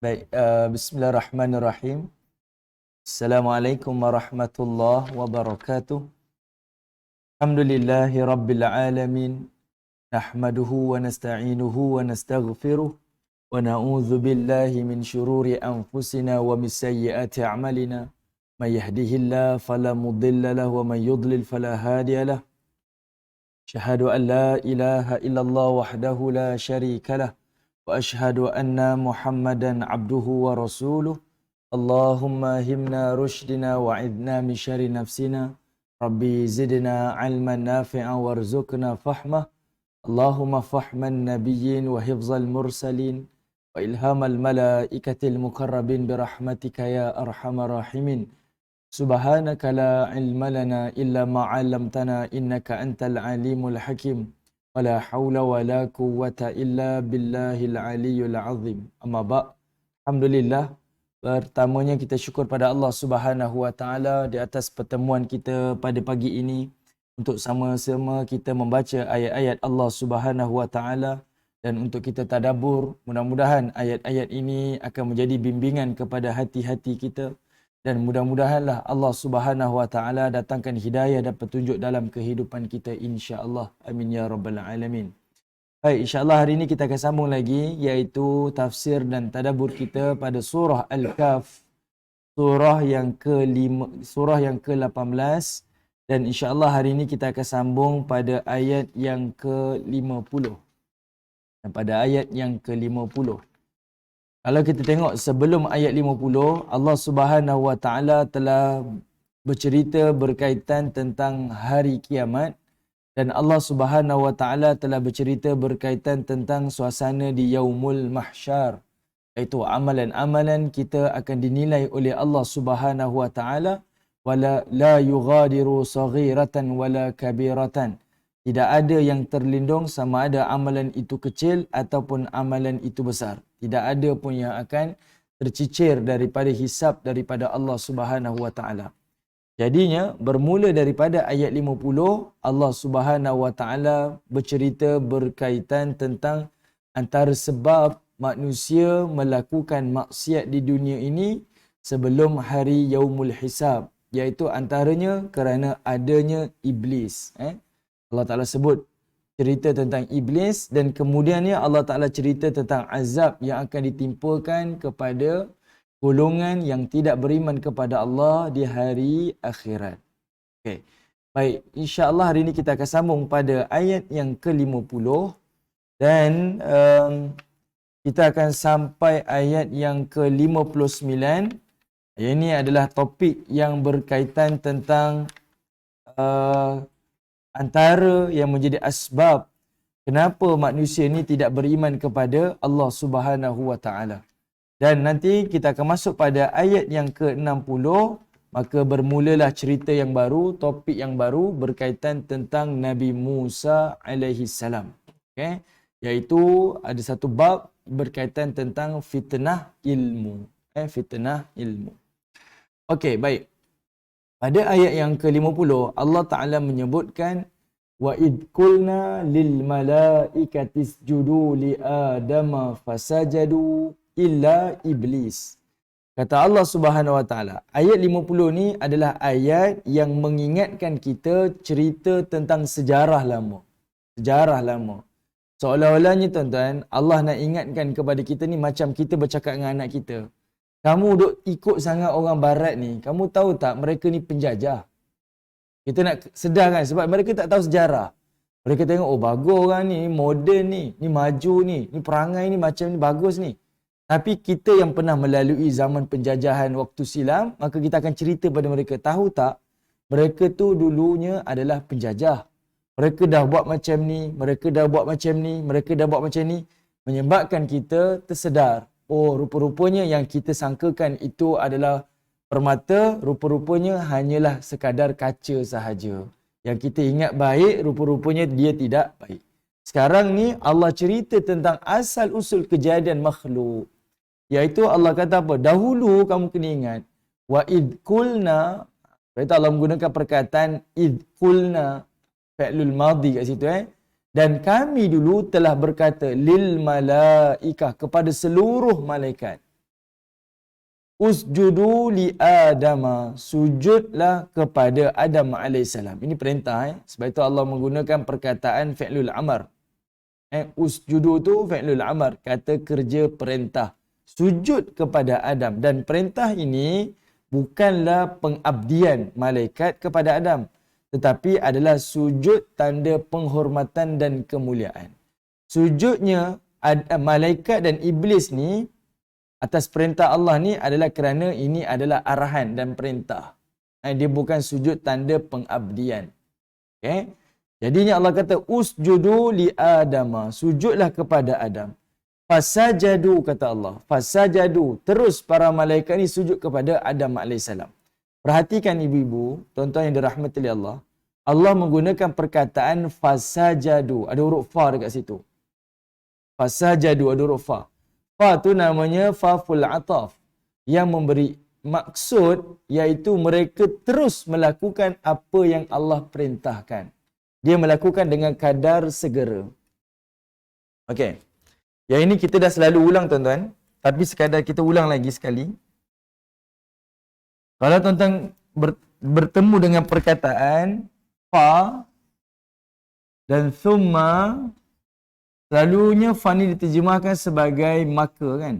Baik, bismillahirrahmanirrahim. Assalamualaikum warahmatullahi wabarakatuh. Alhamdulillahi rabbil alamin. Nahmaduhu wa nasta'inuhu wa nastaghfiruh. Wa na'udzu billahi min syururi anfusina wa min sayyiati a'malina. May yahdihillahu fala mudilla lahu wa may yudlil fala hadiya lahu. Syahadu an la ilaha illallah wahdahu la syarika lah. Wa ashhadu anna Muhammadan abduhu wa rasuluh. Allahumma himna rushdina wa idna min syari nafsina. Rabbi zidna ilman nafi'a warzuqna fahmah. Allahumma fahman nabiyyin wa hifzal mursalin wa ilhamal malaikatil mukarrabin birahmatika ya arhamar rahimin. Subhanaka la ilma lana illa ma 'allamtana innaka antal alimul hakim. Wala haula wala quwwata illa billahil aliyyil azim. Amma ba'. Alhamdulillah, pertamanya kita syukur pada Allah Subhanahu wa taala di atas pertemuan kita pada pagi ini untuk sama-sama kita membaca ayat-ayat Allah Subhanahu wa taala dan untuk kita tadabbur. Mudah-mudahan ayat-ayat ini akan menjadi bimbingan kepada hati-hati kita. Dan mudah-mudahanlah Allah Subhanahu wa taala datangkan hidayah dan petunjuk dalam kehidupan kita, insya-Allah. Amin ya rabbal alamin. Baik, insya-Allah hari ini kita akan sambung lagi iaitu tafsir dan tadabbur kita pada surah Al-Kahf, surah yang ke-18, dan insya-Allah hari ini kita akan sambung pada ayat yang ke-50. Dan pada ayat yang ke-50. Kalau kita tengok sebelum ayat 50, Allah Subhanahu wa taala telah bercerita berkaitan tentang hari kiamat, dan Allah Subhanahu wa taala telah bercerita berkaitan tentang suasana di yaumul mahsyar, iaitu amalan-amalan kita akan dinilai oleh Allah Subhanahu wa taala, wala la yughadiru saghiratan wala kabiratan. Tidak ada yang terlindung sama ada amalan itu kecil ataupun amalan itu besar. Tidak ada pun yang akan tercicir daripada hisab daripada Allah Subhanahu wa taala. Jadinya bermula daripada ayat 50, Allah Subhanahu wa taala bercerita berkaitan tentang antara sebab manusia melakukan maksiat di dunia ini sebelum hari yaumul hisab, iaitu antaranya kerana adanya iblis. Allah Ta'ala sebut cerita tentang iblis, dan kemudiannya Allah Ta'ala cerita tentang azab yang akan ditimpakan kepada golongan yang tidak beriman kepada Allah di hari akhirat. Okay. Baik, insya-Allah hari ini kita akan sambung pada ayat yang ke-50 dan kita akan sampai ayat yang ke-59. Ini adalah topik yang berkaitan tentang antara yang menjadi asbab kenapa manusia ini tidak beriman kepada Allah Subhanahu wa taala. Dan nanti kita akan masuk pada ayat yang ke-60, maka bermulalah cerita yang baru, topik yang baru berkaitan tentang Nabi Musa alaihi salam. Okey, iaitu ada satu bab berkaitan tentang fitnah ilmu. Fitnah ilmu. Okey, baik. Pada ayat yang ke-50, Allah Ta'ala menyebutkan wa id qulna lil malaikati isjudu li adama fasajadu illa iblis. Kata Allah Subhanahu wa taala, ayat 50 ni adalah ayat yang mengingatkan kita cerita tentang sejarah lama. Sejarah lama. Seolah-olahnya tuan-tuan, Allah nak ingatkan kepada kita ni macam kita bercakap dengan anak kita. Kamu duk ikut sangat orang barat ni. Kamu tahu tak mereka ni penjajah? Kita nak sedar kan, sebab mereka tak tahu sejarah. Mereka tengok, oh bagus orang ni, moden ni maju ni perangai ni macam ni bagus ni. Tapi kita yang pernah melalui zaman penjajahan waktu silam, maka kita akan cerita pada mereka, tahu tak? Mereka tu dulunya adalah penjajah. Mereka dah buat macam ni, mereka dah buat macam ni, mereka dah buat macam ni. Menyebabkan kita tersedar. Oh, rupa-rupanya yang kita sangkakan itu adalah permata, rupa-rupanya hanyalah sekadar kaca sahaja. Yang kita ingat baik, rupa-rupanya dia tidak baik. Sekarang ni Allah cerita tentang asal usul kejadian makhluk. Iaitu Allah kata apa? Dahulu kamu kena ingat. Wa id qulna. Berarti Allah menggunakan perkataan id qulna. Fi'lul madhi kat situ. Dan kami dulu telah berkata lil malaikah, kepada seluruh malaikat. usjudu li Adama, sujudlah kepada Adam alaihissalam. Ini perintah. Sebab itu Allah menggunakan perkataan fi'lul amar. Usjudu tu fi'lul amar, kata kerja perintah. Sujud kepada Adam. Dan perintah ini bukanlah pengabdian malaikat kepada Adam, tetapi adalah sujud tanda penghormatan dan kemuliaan. Sujudnya malaikat dan iblis ni atas perintah Allah ni adalah kerana ini adalah arahan dan perintah. Dia bukan sujud tanda pengabdian. Okay? Jadinya Allah kata usjudu li Adama, sujudlah kepada Adam. Fasajadu, kata Allah. Fasajadu, terus para malaikat ni sujud kepada Adam alaihissalam. Perhatikan ibu-ibu, tuan-tuan yang dirahmati oleh Allah. Allah menggunakan perkataan fasajadu. Ada huruf fa dekat situ. Fasajadu, ada huruf fa. Fa tu namanya fa'ful ataf, yang memberi maksud iaitu mereka terus melakukan apa yang Allah perintahkan. Dia melakukan dengan kadar segera. Okey. Yang ini kita dah selalu ulang tuan-tuan, tapi sekadar kita ulang lagi sekali. Kalau tuan-tuan bertemu dengan perkataan fa dan thumma, selalunya fa ni diterjemahkan sebagai maka kan.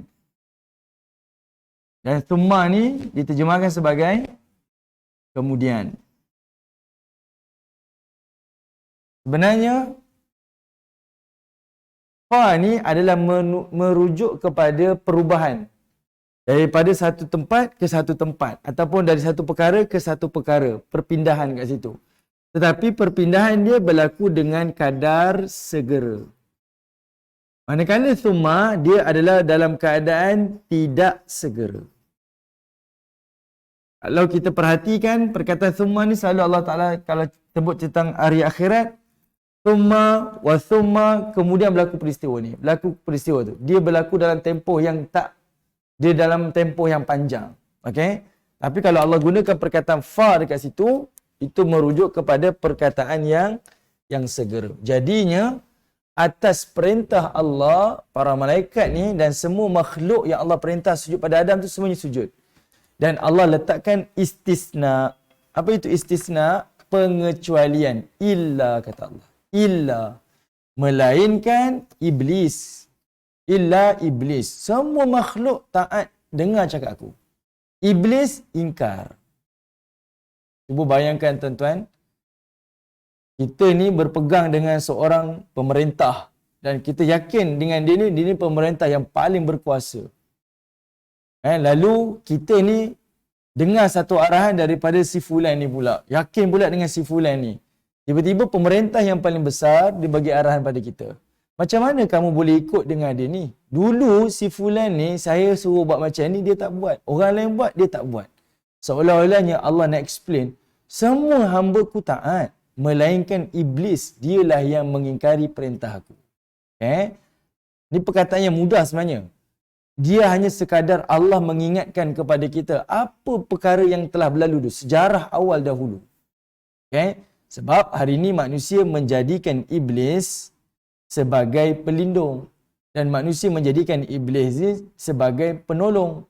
Dan thumma ni diterjemahkan sebagai kemudian. Sebenarnya fa ni adalah merujuk kepada perubahan daripada satu tempat ke satu tempat, ataupun dari satu perkara ke satu perkara, perpindahan kat situ. Tetapi perpindahan dia berlaku dengan kadar segera. Manakala thumma, dia adalah dalam keadaan tidak segera. Kalau kita perhatikan perkataan thumma ni, selalu Allah Ta'ala kalau sebut tentang hari akhirat, thumma wa thumma, kemudian berlaku peristiwa ni. Berlaku peristiwa tu. Dia berlaku dalam tempoh yang tak, dia dalam tempoh yang panjang. Okey? Tapi kalau Allah gunakan perkataan fa dekat situ, itu merujuk kepada perkataan yang segera. Jadinya, atas perintah Allah, para malaikat ni dan semua makhluk yang Allah perintah sujud pada Adam tu semuanya sujud. Dan Allah letakkan istisna. Apa itu istisna? Pengecualian. Illa, kata Allah. Illa. Melainkan iblis. Illa iblis. Semua makhluk taat dengar cakap aku. Iblis ingkar. Cuba bayangkan tuan-tuan. Kita ni berpegang dengan seorang pemerintah. Dan kita yakin dengan dia ni pemerintah yang paling berkuasa. Lalu kita ni dengar satu arahan daripada si fulan ni pula. Yakin pula dengan si fulan ni. Tiba-tiba pemerintah yang paling besar dia bagi arahan pada kita. Macam mana kamu boleh ikut dengan dia ni? Dulu si fulan ni saya suruh buat macam ni, dia tak buat. Orang lain buat, dia tak buat. Seolah-olahnya Allah nak explain, semua hamba ku taat, melainkan iblis, dialah yang mengingkari perintah aku. Ini perkataan yang mudah sebenarnya. Dia hanya sekadar Allah mengingatkan kepada kita apa perkara yang telah berlalu dulu, sejarah awal dahulu. Sebab hari ini manusia menjadikan iblis sebagai pelindung dan manusia menjadikan iblis ini sebagai penolong.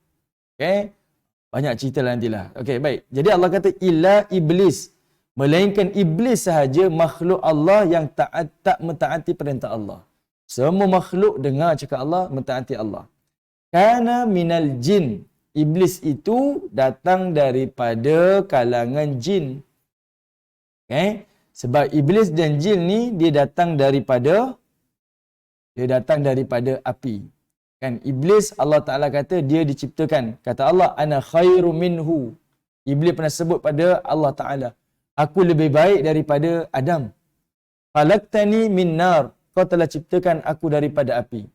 Banyak cerita nantilah. Baik. Jadi Allah kata illa iblis, melainkan iblis sahaja makhluk Allah yang tak mentaati perintah Allah. Semua makhluk dengar cakap Allah, mentaati Allah. Kana minal jin. Iblis itu datang daripada kalangan jin. Sebab iblis dan jin ni dia datang daripada api. Iblis Allah Ta'ala kata dia diciptakan. Kata Allah, ana khairu minhu. Iblis pernah sebut pada Allah Ta'ala, aku lebih baik daripada Adam. Khalaqtani min nar. Kau telah ciptakan aku daripada api.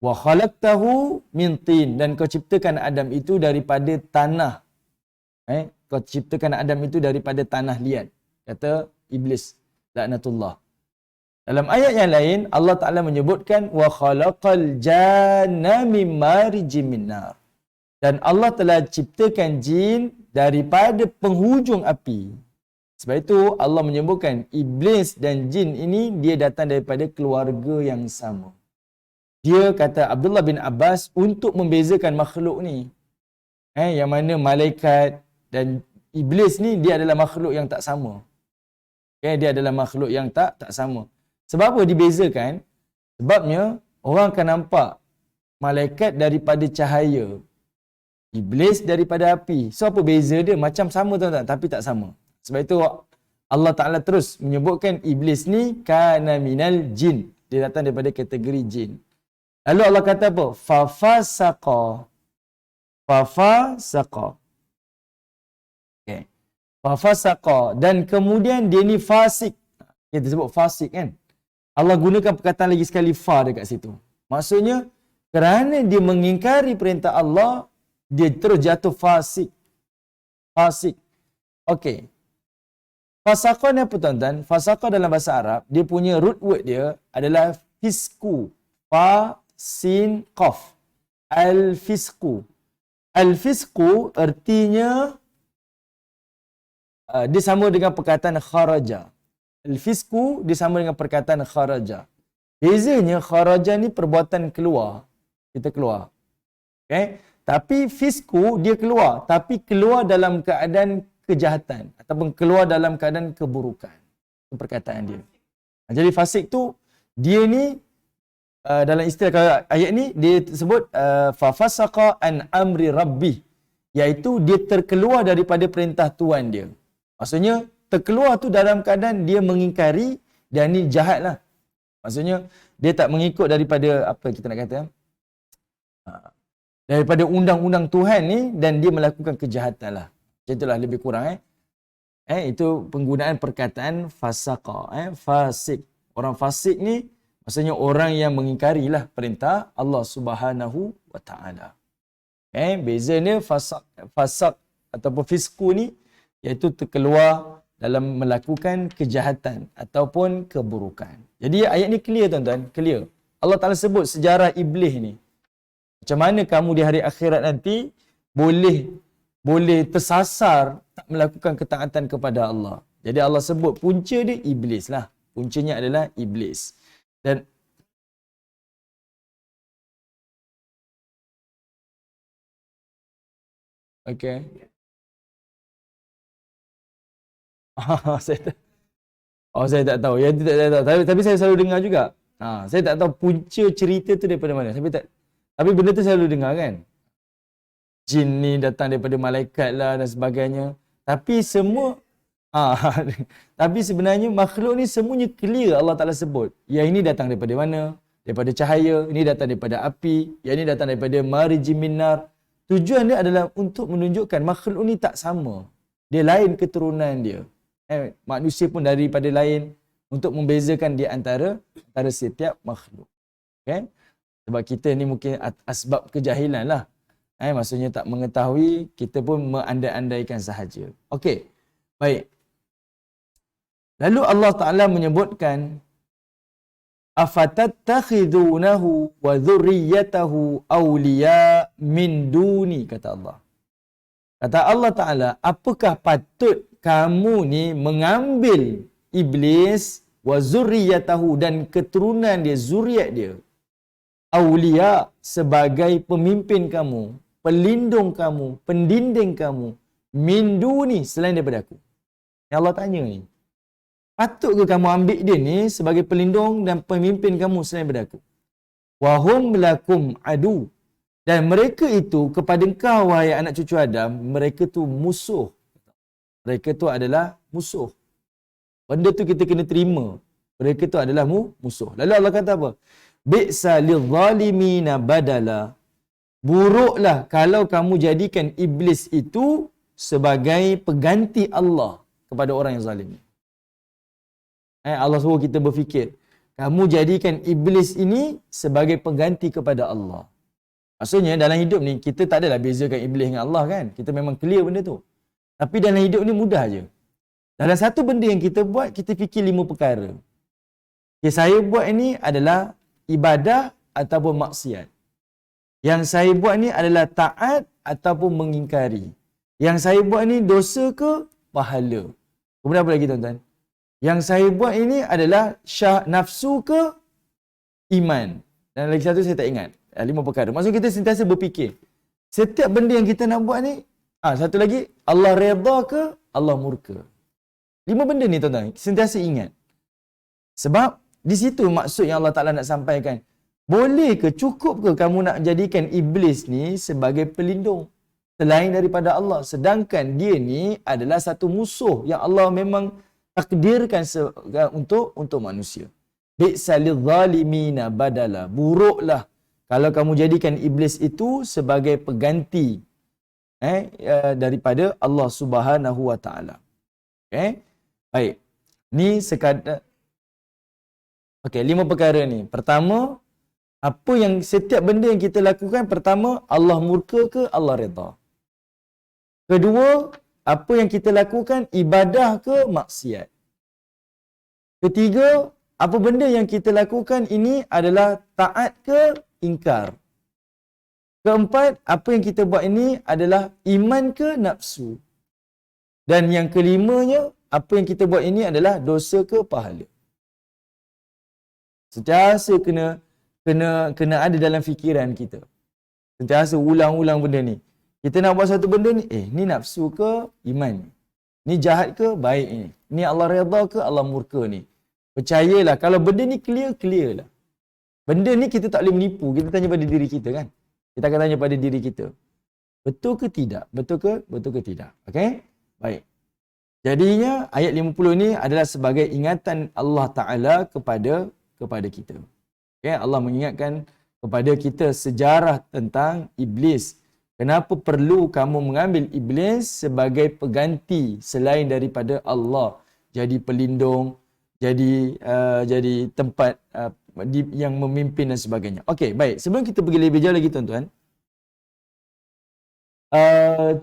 Wa khalaqtahu min tin, dan kau ciptakan Adam itu daripada tanah. Kau ciptakan Adam itu daripada tanah liat. Kata iblis laknatullah. Dalam ayat yang lain Allah Taala menyebutkan wa khalaqal janna min marijim min nar. Dan Allah telah ciptakan jin daripada penghujung api. Sebab itu Allah menyebutkan iblis dan jin ini dia datang daripada keluarga yang sama. Dia kata Abdullah bin Abbas untuk membezakan makhluk ni. Yang mana malaikat dan iblis ni dia adalah makhluk yang tak sama. Dia adalah makhluk yang tak sama. Sebab apa dibezakan? Sebabnya orang akan nampak malaikat daripada cahaya, iblis daripada api. So apa beza dia? Macam sama tuan-tuan, tapi tak sama. Sebab itu Allah Ta'ala terus menyebutkan iblis ni kana minal jin. Dia datang daripada kategori jin. Lalu Allah kata apa? Fafasaqa. Okay. Fafasaqa. Dan kemudian dia ni fasik. Kita sebut fasik kan? Allah gunakan perkataan lagi sekali fa dekat situ. Maksudnya, kerana dia mengingkari perintah Allah, dia terus jatuh fasik. Okey. Fasaqa ni apa tuan-tuan? Fasaqa dalam bahasa Arab, dia punya root word dia adalah fisku. Fa, sin, qaf. Al-fisku. Al-fisku artinya dia sama dengan perkataan kharaja. Al-fisku dia sama dengan perkataan kharaja. Bezanya kharaja ni perbuatan keluar. Kita keluar. Okay? Tapi fisku dia keluar. Tapi keluar dalam keadaan kejahatan. Ataupun keluar dalam keadaan keburukan. Itu perkataan dia. Jadi fasik tu, dia ni dalam istilah ayat ni, dia sebut fafasaqa an amri rabbih. Iaitu dia terkeluar daripada perintah Tuhan dia. Maksudnya, terkeluar tu dalam keadaan dia mengingkari dan ni jahat lah. Maksudnya, dia tak mengikut daripada, apa kita nak kata, daripada undang-undang Tuhan ni dan dia melakukan kejahatan lah. Macam itulah lebih kurang. Itu penggunaan perkataan fasaqa. Fasik. Orang fasik ni, maksudnya orang yang mengingkari lah perintah Allah Subhanahu wa Ta'ala. Bezanya fasak ataupun fisku ni, iaitu terkeluar dalam melakukan kejahatan ataupun keburukan. Jadi ayat ni clear tuan-tuan, clear. Allah Ta'ala sebut sejarah iblis ni. Macam mana kamu di hari akhirat nanti boleh tersasar tak melakukan ketaatan kepada Allah. Jadi Allah sebut punca dia iblis lah. Puncanya adalah iblis. Dan okey. Saya tak tahu. Ya, saya tak tahu. Tapi saya selalu dengar juga. Saya tak tahu punca cerita tu daripada mana. Tapi benda tu selalu dengar kan. Jin ni datang daripada malaikat lah dan sebagainya. Tapi semua tapi sebenarnya makhluk ni semuanya clear Allah Ta'ala sebut. Yang ini datang daripada mana? Daripada cahaya. Ini datang daripada api. Yang ini datang daripada mariji minar. Tujuan dia adalah untuk menunjukkan makhluk ni tak sama. Dia lain keturunan dia. Manusia pun daripada lain untuk membezakan di antara setiap makhluk. Okay? Sebab kita ni mungkin asbab kejahilan lah. Maksudnya tak mengetahui, kita pun mengandai-andaikan sahaja. Okey. Baik. Lalu Allah Ta'ala menyebutkan afatattakhidunahu wa dhurriyyatahu awliya min duni, kata Allah. Kata Allah Ta'ala, apakah patut kamu ni mengambil iblis wa zurriyatahu dan keturunan dia, zuriat dia, awliya sebagai pemimpin kamu, pelindung kamu, pendinding kamu, min duni, selain daripada aku. Yang Allah tanya ni, patut ke kamu ambil dia ni sebagai pelindung dan pemimpin kamu selain daripada aku? Wahum lakum adu. Dan mereka itu kepada engkau, wahai anak cucu Adam, mereka tu musuh. Mereka tu adalah musuh. Benda tu kita kena terima. Mereka tu adalah musuh. Lalu Allah kata apa? Bi'sa lidh-dhalimina badala. Buruklah kalau kamu jadikan iblis itu sebagai pengganti Allah kepada orang yang zalim. Allah suruh kita berfikir. Kamu jadikan iblis ini sebagai pengganti kepada Allah. Maksudnya dalam hidup ni, kita tak adalah bezakan iblis dengan Allah kan. Kita memang clear benda tu. Tapi dalam hidup ni mudah je. Dalam satu benda yang kita buat, kita fikir 5 perkara. Okay, saya buat ini adalah ibadah ataupun maksiat. Yang saya buat ni adalah taat ataupun mengingkari. Yang saya buat ni dosa ke pahala. Kemudian apa lagi tuan-tuan? Yang saya buat ini adalah nafsu ke iman. Dan lagi satu saya tak ingat. 5 perkara. Maksud kita sentiasa berfikir. Setiap benda yang kita nak buat ni, satu lagi, Allah redha ke Allah murka. 5 benda ni tuan-tuan, sentiasa ingat. Sebab di situ maksud yang Allah Ta'ala nak sampaikan. Boleh ke, cukup ke kamu nak jadikan iblis ni sebagai pelindung selain daripada Allah, sedangkan dia ni adalah satu musuh yang Allah memang takdirkan untuk manusia. Bi'salil zalimina badala. Buruklah kalau kamu jadikan iblis itu sebagai pengganti daripada Allah Subhanahu wa taala. Okey. Baik. Ni sekadar 5 perkara ni. Pertama, apa yang setiap benda yang kita lakukan, pertama, Allah murka ke Allah redha. Kedua, apa yang kita lakukan, ibadah ke maksiat. Ketiga, apa benda yang kita lakukan ini adalah taat ke ingkar. Keempat, apa yang kita buat ini adalah iman ke nafsu. Dan yang kelimanya, apa yang kita buat ini adalah dosa ke pahala. Sentiasa kena ada dalam fikiran kita. Sentiasa ulang-ulang benda ni. Kita nak buat satu benda ni, ni nafsu ke iman ni? Ni jahat ke baik ni? Ni Allah redha ke Allah murka ni? Percayalah, kalau benda ni clear lah. Benda ni kita tak boleh menipu. Kita tanya pada diri kita kan? Kita akan tanya pada diri kita. Betul ke tidak? Betul ke tidak? Okey? Baik. Jadinya ayat 50 ni adalah sebagai ingatan Allah Ta'ala kepada kita. Okay? Allah mengingatkan kepada kita sejarah tentang iblis. Kenapa perlu kamu mengambil iblis sebagai pengganti selain daripada Allah? Jadi pelindung, jadi tempat yang memimpin dan sebagainya. Okey, baik. Sebelum kita pergi lebih jauh lagi tuan-tuan,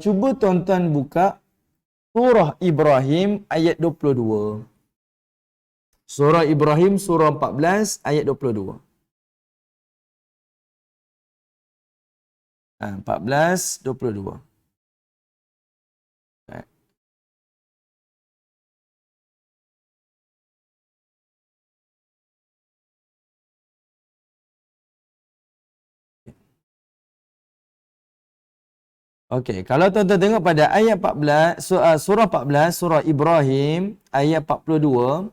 cuba tuan-tuan buka Surah Ibrahim ayat 22. Surah Ibrahim surah 14 ayat 22. 14, 22. Okey, kalau tuan-tuan tengok pada ayat 14, surah 14, surah Ibrahim, ayat 42.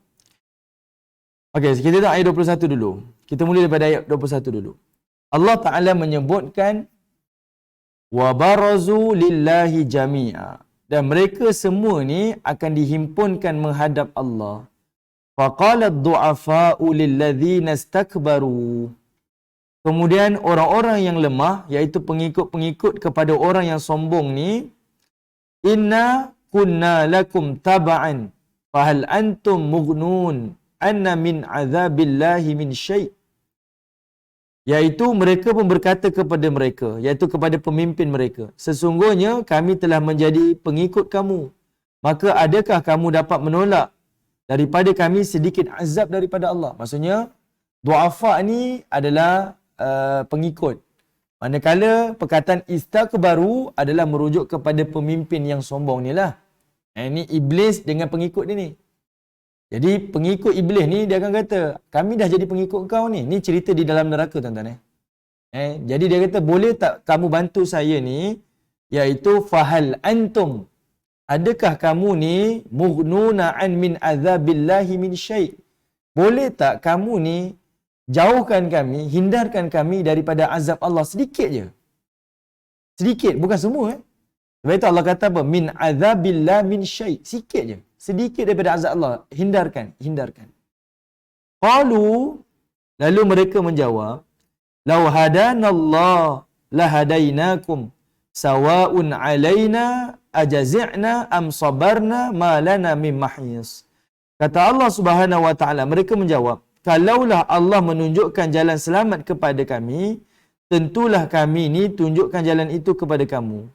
Okey, kita tengok ayat 21 dulu. Kita mula daripada ayat 21 dulu. Allah Ta'ala menyebutkan, وَبَرَزُوا لِلَّهِ جَمِيعًا. Dan mereka semua ni akan dihimpunkan menghadap Allah. فَقَالَ الضُّعَفَاءُ لِلَّذِينَ اسْتَكْبَرُوا. Kemudian orang-orang yang lemah, iaitu pengikut-pengikut kepada orang yang sombong ni, inna kunna lakum taba'an fahal antum mughnun anna min azabillahi min syai'. Iaitu mereka pun berkata kepada mereka, iaitu kepada pemimpin mereka, sesungguhnya kami telah menjadi pengikut kamu, maka adakah kamu dapat menolak daripada kami sedikit azab daripada Allah? Maksudnya du'afa ni adalah pengikut. Manakala perkataan istakbaru adalah merujuk kepada pemimpin yang sombong ni lah. Ini iblis dengan pengikut dia ni. Jadi pengikut iblis ni dia akan kata, kami dah jadi pengikut kau ni. Ni cerita di dalam neraka tuan-tuan. Jadi dia kata, boleh tak kamu bantu saya ni, iaitu fahal antum. Adakah kamu ni mughnuna an min azabillahi min syai'? Boleh tak kamu ni jauhkan kami, hindarkan kami daripada azab Allah sedikit je. Sedikit, bukan semua. Sebab itu Allah kata apa? Min azabillah min syai'. Sikit je. Sedikit daripada azab Allah. Hindarkan. Qalu, lalu mereka menjawab, Lau hadanallah lahadainakum sawa'un alaina ajazi'na am sabarna ma lana min mahis. Kata Allah Subhanahu wa taala, mereka menjawab, kalaulah Allah menunjukkan jalan selamat kepada kami, tentulah kami ni tunjukkan jalan itu kepada kamu.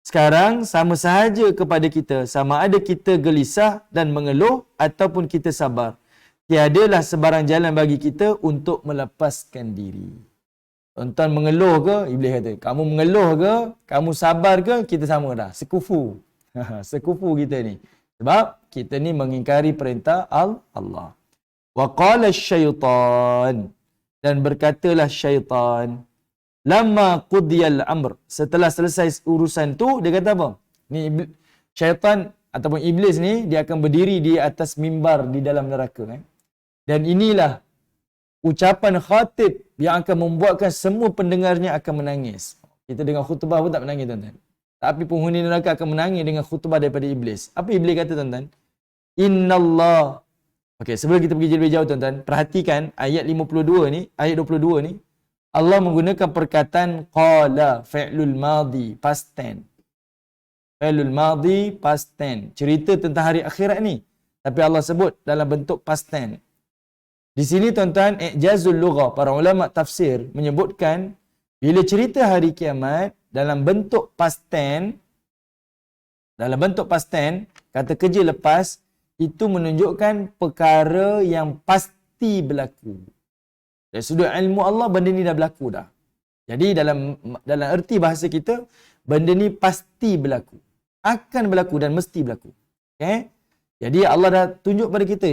Sekarang sama sahaja kepada kita, sama ada kita gelisah dan mengeluh ataupun kita sabar. Tiadalah sebarang jalan bagi kita untuk melepaskan diri. Tuan-tuan mengeluh ke? Iblis kata, kamu mengeluh ke? Kamu sabar ke? Kita sama dah. Sekufu. Sekufu kita ni. Sebab kita ni mengingkari perintah Allah. Wa qala syaitan, dan berkatalah syaitan, lamma qudiyal amr, setelah selesai urusan tu, dia kata apa? Ni syaitan ataupun iblis ni dia akan berdiri di atas mimbar di dalam neraka kan. Dan inilah ucapan khatib yang akan membuatkan semua pendengarnya akan menangis. Kita dengar khutbah pun tak menangis tuan-tuan. Tapi penghuni neraka akan menangis dengan khutbah daripada iblis. Apa iblis kata tuan-tuan? Innallah. Okey, sebelum kita pergi lebih jauh tuan-tuan, perhatikan ayat 52 ni, ayat 22 ni, Allah menggunakan perkataan qala, fi'lul madhi, past tense. Fi'lul madhi, past tense. Cerita tentang hari akhirat ni. Tapi Allah sebut dalam bentuk past tense. Di sini tuan-tuan, i'jazul lughah, para ulama tafsir menyebutkan bila cerita hari kiamat dalam bentuk past tense, kata kerja lepas, itu menunjukkan perkara yang pasti berlaku. Dari sudut ilmu Allah, benda ni dah berlaku dah. Jadi dalam erti bahasa kita, benda ni pasti berlaku. Akan berlaku dan mesti berlaku. Okay? Jadi Allah dah tunjuk pada kita,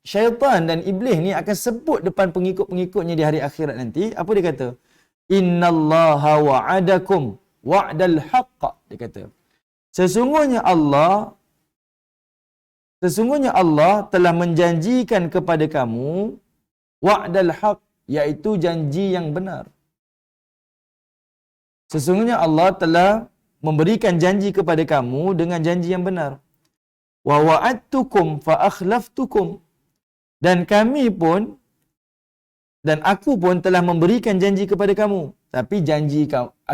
syaitan dan iblis ni akan sebut depan pengikut-pengikutnya di hari akhirat nanti. Apa dia kata? Innallaha wa'adakum wa'dal haqq. Dia kata, Sesungguhnya Allah telah menjanjikan kepada kamu wa'dal haq, iaitu janji yang benar. Sesungguhnya Allah telah memberikan janji kepada kamu dengan janji yang benar. Wa wa'adtukum fa akhlaftukum. Dan aku pun telah memberikan janji kepada kamu. Tapi janji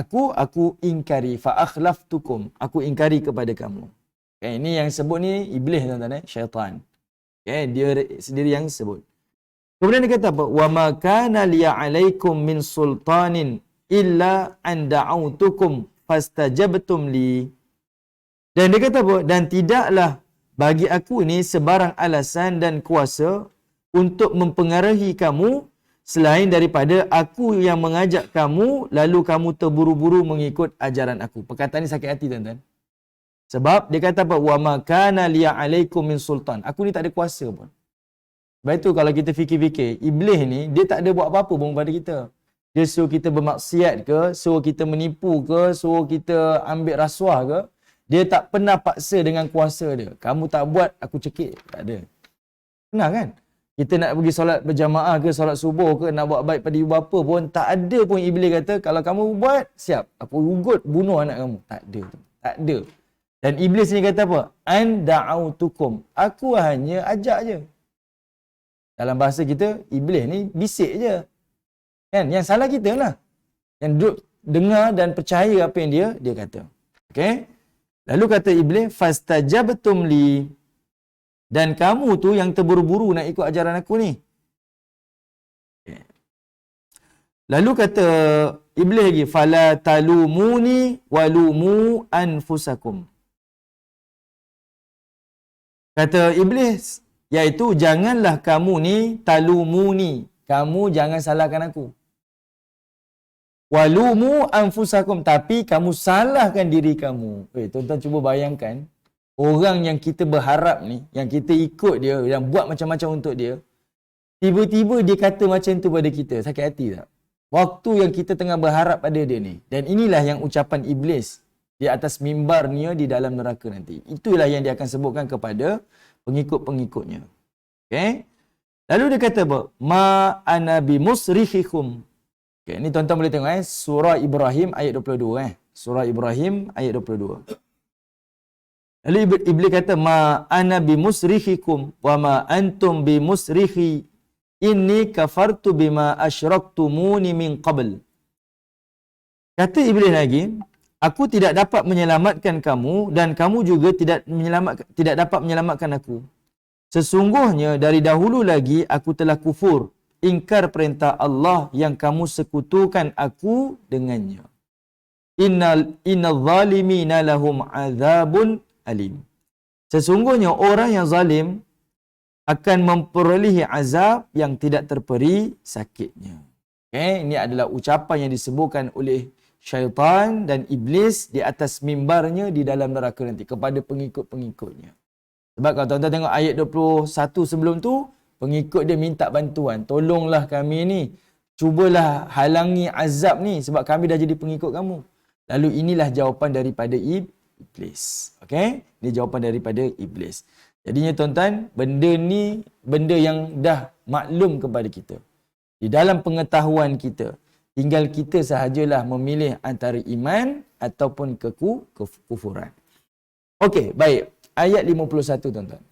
aku ingkari. Fa akhlaftukum. Aku ingkari kepada kamu. Okay, ini yang sebut ni iblis tuan-tuan, syaitan. Okay, dia sendiri yang sebut. Kemudian dia kata apa? Wa ma kana liya alaikum min sultanin illa an da'autukum fastajabtum li. Dan dia kata apa? Dan tidaklah bagi aku ni sebarang alasan dan kuasa untuk mempengaruhi kamu selain daripada aku yang mengajak kamu lalu kamu terburu-buru mengikut ajaran aku. Perkataan ni sakit hati tuan-tuan. Sebab dia kata apa? Wa ma kana liya alaikum min sultan. Aku ni tak ada kuasa pun. Sebab itu kalau kita fikir-fikir, iblis ni dia tak ada buat apa-apa pun pada kita. Dia suruh kita bermaksiat ke, suruh kita menipu ke, suruh kita ambil rasuah ke, dia tak pernah paksa dengan kuasa dia. Kamu tak buat, aku cekik. Tak ada. Benar kan? Kita nak pergi solat berjamaah ke, solat subuh ke, nak buat baik pada ibu bapa pun, tak ada pun iblis kata, kalau kamu buat, siap. Aku ugut, bunuh anak kamu. Tak ada. Tak ada. Dan iblis ni kata apa? An da'autukum. Aku hanya ajak je. Dalam bahasa kita, iblis ni bisik je. Kan? Yang salah kita lah. Yang duduk dengar dan percaya apa yang dia kata. Okay? Lalu kata iblis, fastajabtum li. Dan kamu tu yang terburu-buru nak ikut ajaran aku ni. Okay. Lalu kata iblis lagi, fala talumuni walumu anfusakum. Kata iblis, iaitu janganlah kamu ni talumuni. Kamu jangan salahkan aku. Walumu anfusakum. Tapi kamu salahkan diri kamu. Tuan-tuan cuba bayangkan. Orang yang kita berharap ni, yang kita ikut dia, yang buat macam-macam untuk dia, tiba-tiba dia kata macam tu pada kita. Sakit hati tak? Waktu yang kita tengah berharap pada dia ni. Dan inilah yang ucapan iblis di atas mimbarnya di dalam neraka nanti. Itulah yang dia akan sebutkan kepada pengikut-pengikutnya. Okay? Lalu dia kata apa? Ma ana bimusrikhikum. Okay, ni tuan-tuan boleh tengok surah Ibrahim ayat 22 Surah Ibrahim ayat 22. Lalu iblis kata ma ana bimusrikhikum wa ma antum bimusrikhi inni kafartu bima asyraktumuni min qabl. Kata iblis lagi, aku tidak dapat menyelamatkan kamu dan kamu juga tidak dapat menyelamatkan aku. Sesungguhnya dari dahulu lagi aku telah kufur, ingkar perintah Allah yang kamu sekutukan aku dengannya. Innal zalimina lahum azabun alim. Sesungguhnya orang yang zalim akan memperolehi azab yang tidak terperi sakitnya. Okay, ini adalah ucapan yang disebutkan oleh syaitan dan iblis di atas mimbarnya di dalam neraka nanti kepada pengikut-pengikutnya. Sebab kalau tuan-tuan tengok ayat 21 sebelum tu, pengikut dia minta bantuan. Tolonglah kami ni. cubalah halangi azab ni sebab kami dah jadi pengikut kamu. Lalu inilah jawapan daripada iblis. Okey? Ini jawapan daripada iblis. Jadinya tuan-tuan, benda ni benda yang dah maklum kepada kita. Di dalam pengetahuan kita. Tinggal kita sahajalah memilih antara iman ataupun kekufuran. Okey, baik. Ayat 51 tuan-tuan.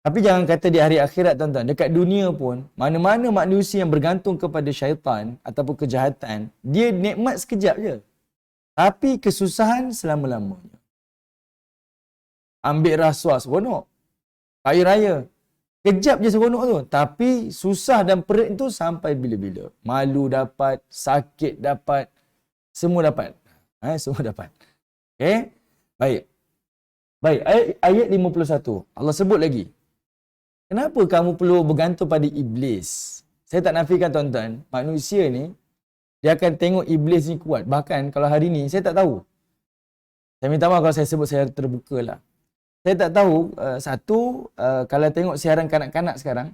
Tapi jangan kata di hari akhirat tuan-tuan. Dekat dunia pun, mana-mana manusia yang bergantung kepada syaitan ataupun kejahatan, dia nikmat sekejap je. Tapi kesusahan selama-lamanya. Ambil rasuah seronok. Kaya raya. Kejap je seronok tu. Tapi susah dan perit tu sampai bila-bila. Malu dapat, sakit dapat, semua dapat. Semua dapat. Okay? Baik. Baik, ayat 51. Allah sebut lagi. Kenapa kamu perlu bergantung pada iblis? Saya tak nafikan tuan-tuan, manusia ni, dia akan tengok iblis ni kuat. Bahkan kalau hari ni, saya tak tahu. Saya minta maaf kalau saya sebut saya terbuka lah. Saya tak tahu, kalau tengok siaran kanak-kanak sekarang,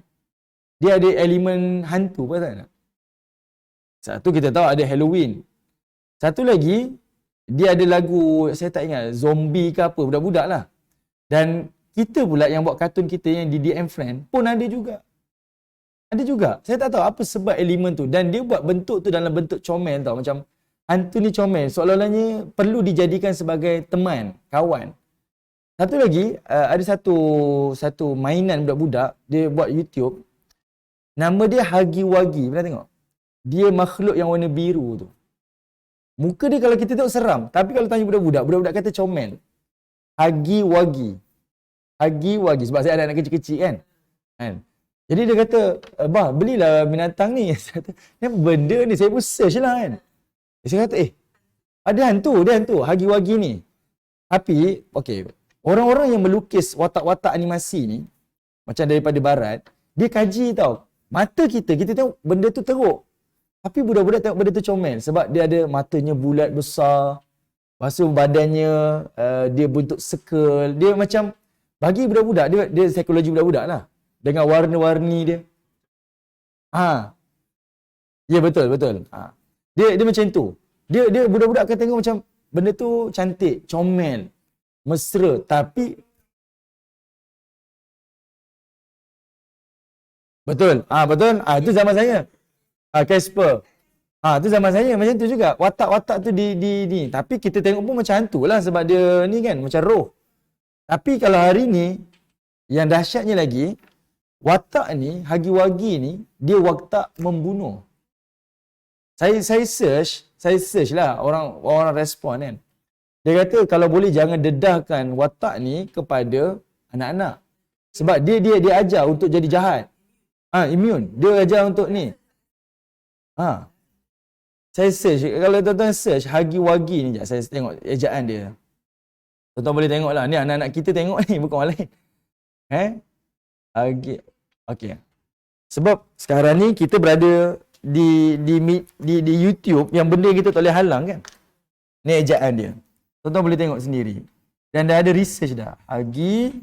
dia ada elemen hantu, betul tak? Satu kita tahu ada Halloween. Satu lagi, dia ada lagu, saya tak ingat, zombie ke apa, budak-budak lah. Dan kita pula yang buat kartun kita yang di DM Friend pun ada juga. Ada juga. Saya tak tahu apa sebab elemen tu. Dan dia buat bentuk tu dalam bentuk comel tau. Macam hantu ni comel. Seolah-olahnya perlu dijadikan sebagai teman, kawan. Satu lagi, ada satu mainan budak-budak, dia buat YouTube. Nama dia Huggy Wuggy. Pernah tengok? Dia makhluk yang warna biru tu. Muka dia kalau kita tengok seram. Tapi kalau tanya budak-budak, budak-budak kata comel. Huggy Wuggy. Huggy Wuggy. Sebab saya ada anak kecil-kecil kan. Jadi dia kata, bah, belilah binatang ni. Saya kata, ni apa benda ni? Saya pun search lah kan. Saya kata, ada hantu, Huggy Wuggy ni. Tapi, okey, orang-orang yang melukis watak-watak animasi ni, macam daripada barat, dia kaji tau. Mata kita tengok benda tu teruk. Tapi budak-budak tengok benda tu comel. Sebab dia ada matanya bulat besar. Lepas tu badannya, dia bentuk circle. Dia macam, bagi budak-budak, dia psikologi budak-budak lah. Dengan warna-warni dia. Ya betul. Dia macam tu. Dia budak-budak akan tengok macam benda tu cantik, comel, mesra, tapi betul. Itu zaman saya. Casper. Itu zaman saya macam tu juga. Watak-watak tu di tapi kita tengok pun macam hantu lah sebab dia ni kan macam roh. Tapi kalau hari ni yang dahsyatnya lagi, watak ni, Huggy Wuggy ni, dia watak membunuh. Saya search lah, orang respon kan. Dia kata kalau boleh jangan dedahkan watak ni kepada anak-anak. Sebab dia ajar untuk jadi jahat. Immune. Dia ajar untuk ni. Saya search, kalau tuan-tuan search Huggy Wuggy ni, sekejap saya tengok ejaan dia. Tuan-tuan boleh tengok lah. Ni anak-anak kita tengok ni, bukan orang lain. Okey. Sebab sekarang ni kita berada di YouTube yang benda kita tak boleh halang kan. Ni ejaan dia. Tuan-tuan boleh tengok sendiri. Dan dah ada research dah. Huggy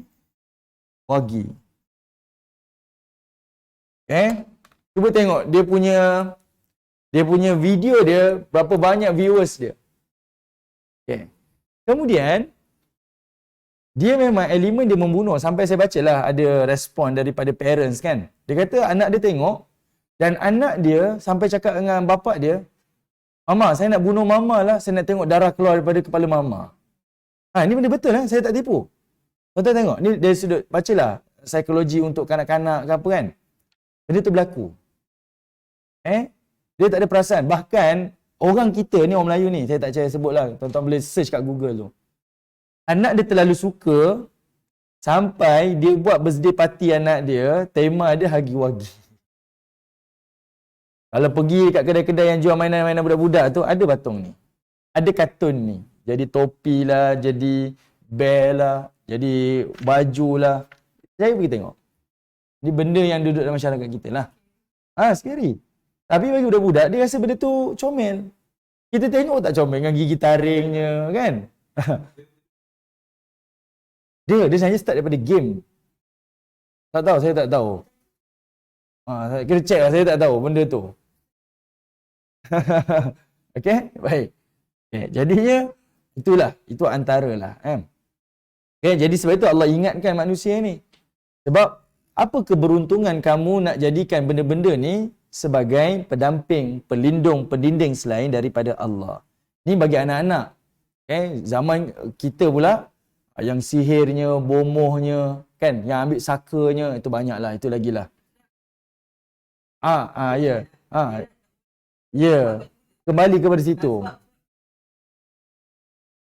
Wuggy. Cuba tengok dia punya video dia, berapa banyak viewers dia. Kemudian dia memang elemen dia membunuh. Sampai saya baca lah ada respon daripada parents kan. Dia kata anak dia tengok dan anak dia sampai cakap dengan bapak dia, "Mama, saya nak bunuh mama lah. Saya nak tengok darah keluar daripada kepala mama." Ni benda betul lah. Saya tak tipu. Tuan-tuan tengok. Ni dari sudut, bacalah psikologi untuk kanak-kanak ke apa kan. Benda tu berlaku. Dia tak ada perasaan. Bahkan orang kita ni, orang Melayu ni, saya tak percaya sebut lah. Tuan-tuan boleh search kat Google tu. Anak dia terlalu suka sampai dia buat birthday party anak dia, tema dia Huggy Wuggy. Kalau pergi kat kedai-kedai yang jual mainan-mainan budak-budak tu, ada patung ni. Ada kartun ni. Jadi topi lah, jadi bear lah, jadi baju lah. Saya pergi tengok. Ni benda yang duduk dalam masyarakat kita lah. Scary. Tapi bagi budak-budak, dia rasa benda tu comel. Kita tengok tak comel dengan gigi taringnya kan? Dia sebenarnya start daripada game. Tak tahu, saya tak tahu. Kena check lah, saya tak tahu benda tu. Okey, baik. Okay, jadinya itulah, itu antaralah kan. Okay, jadi sebab itu Allah ingatkan manusia ni. Sebab apa keberuntungan kamu nak jadikan benda-benda ni sebagai pendamping, pelindung, pendinding selain daripada Allah. Ni bagi anak-anak. Okay, zaman kita pula yang sihirnya, bomohnya, kan, yang ambil sakanya, itu banyaklah, itu lagilah. Ya. Ya. Kembali kepada situ.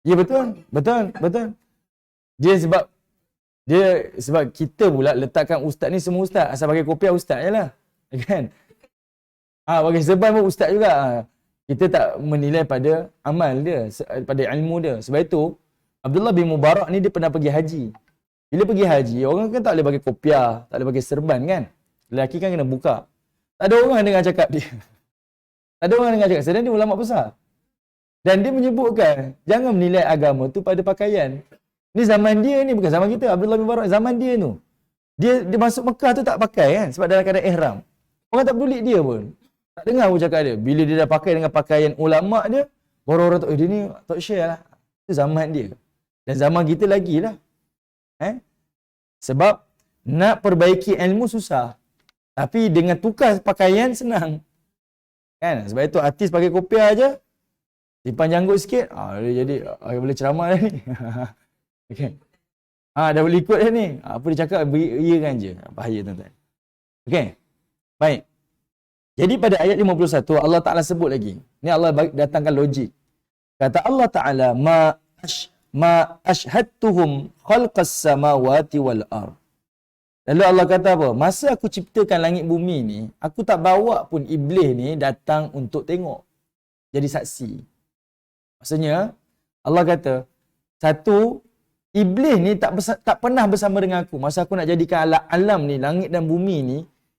Ya, betul. Betul. Betul. Dia sebab kita pula letakkan ustaz ni semua ustaz. Asal pakai kopiah ustaz je lah. Kan? Pakai serban pun ustaz juga. Kita tak menilai pada amal dia, pada ilmu dia. Sebab itu, Abdullah bin Mubarak ni dia pernah pergi haji. Bila pergi haji, orang kan tak boleh pakai kopiah, tak boleh pakai serban kan. Lelaki kan kena buka. Tak ada orang dengar cakap dia. Tak ada orang dengar cakap. Sedang dia ulama besar. Dan dia menyebutkan, jangan menilai agama tu pada pakaian. Ni zaman dia ni, bukan zaman kita. Abdullah bin Mubarak, zaman dia tu. Dia masuk Mekah tu tak pakai kan, sebab dalam keadaan ihram. Orang tak peduli dia pun. Tak dengar pun cakap dia. Bila dia dah pakai dengan pakaian ulama dia, orang-orang tak, dia ni tak share lah. Itu zaman dia. Dan zaman kita lagi lah. Sebab nak perbaiki ilmu susah. Tapi dengan tukar pakaian senang. Kan? Sebab itu artis pakai kopiah aja, simpan janggut sikit, dia jadi boleh ceramah dah ni. Okay. Dah boleh ikut dah ni. Apa dia cakap, beriakan je. Bahaya tuan-tuan. Okey. Baik. Jadi pada ayat 51 Allah Taala sebut lagi. Ni Allah datangkan logik. Kata Allah Taala, ma ashhadtuhum khalqas samawati wal ard. Lalu Allah kata apa? Masa aku ciptakan langit bumi ni, aku tak bawa pun iblis ni datang untuk tengok. Jadi saksi. Maksudnya Allah kata, satu, iblis ni tak pernah bersama dengan aku. Masa aku nak jadikan alam ni, langit dan bumi ni,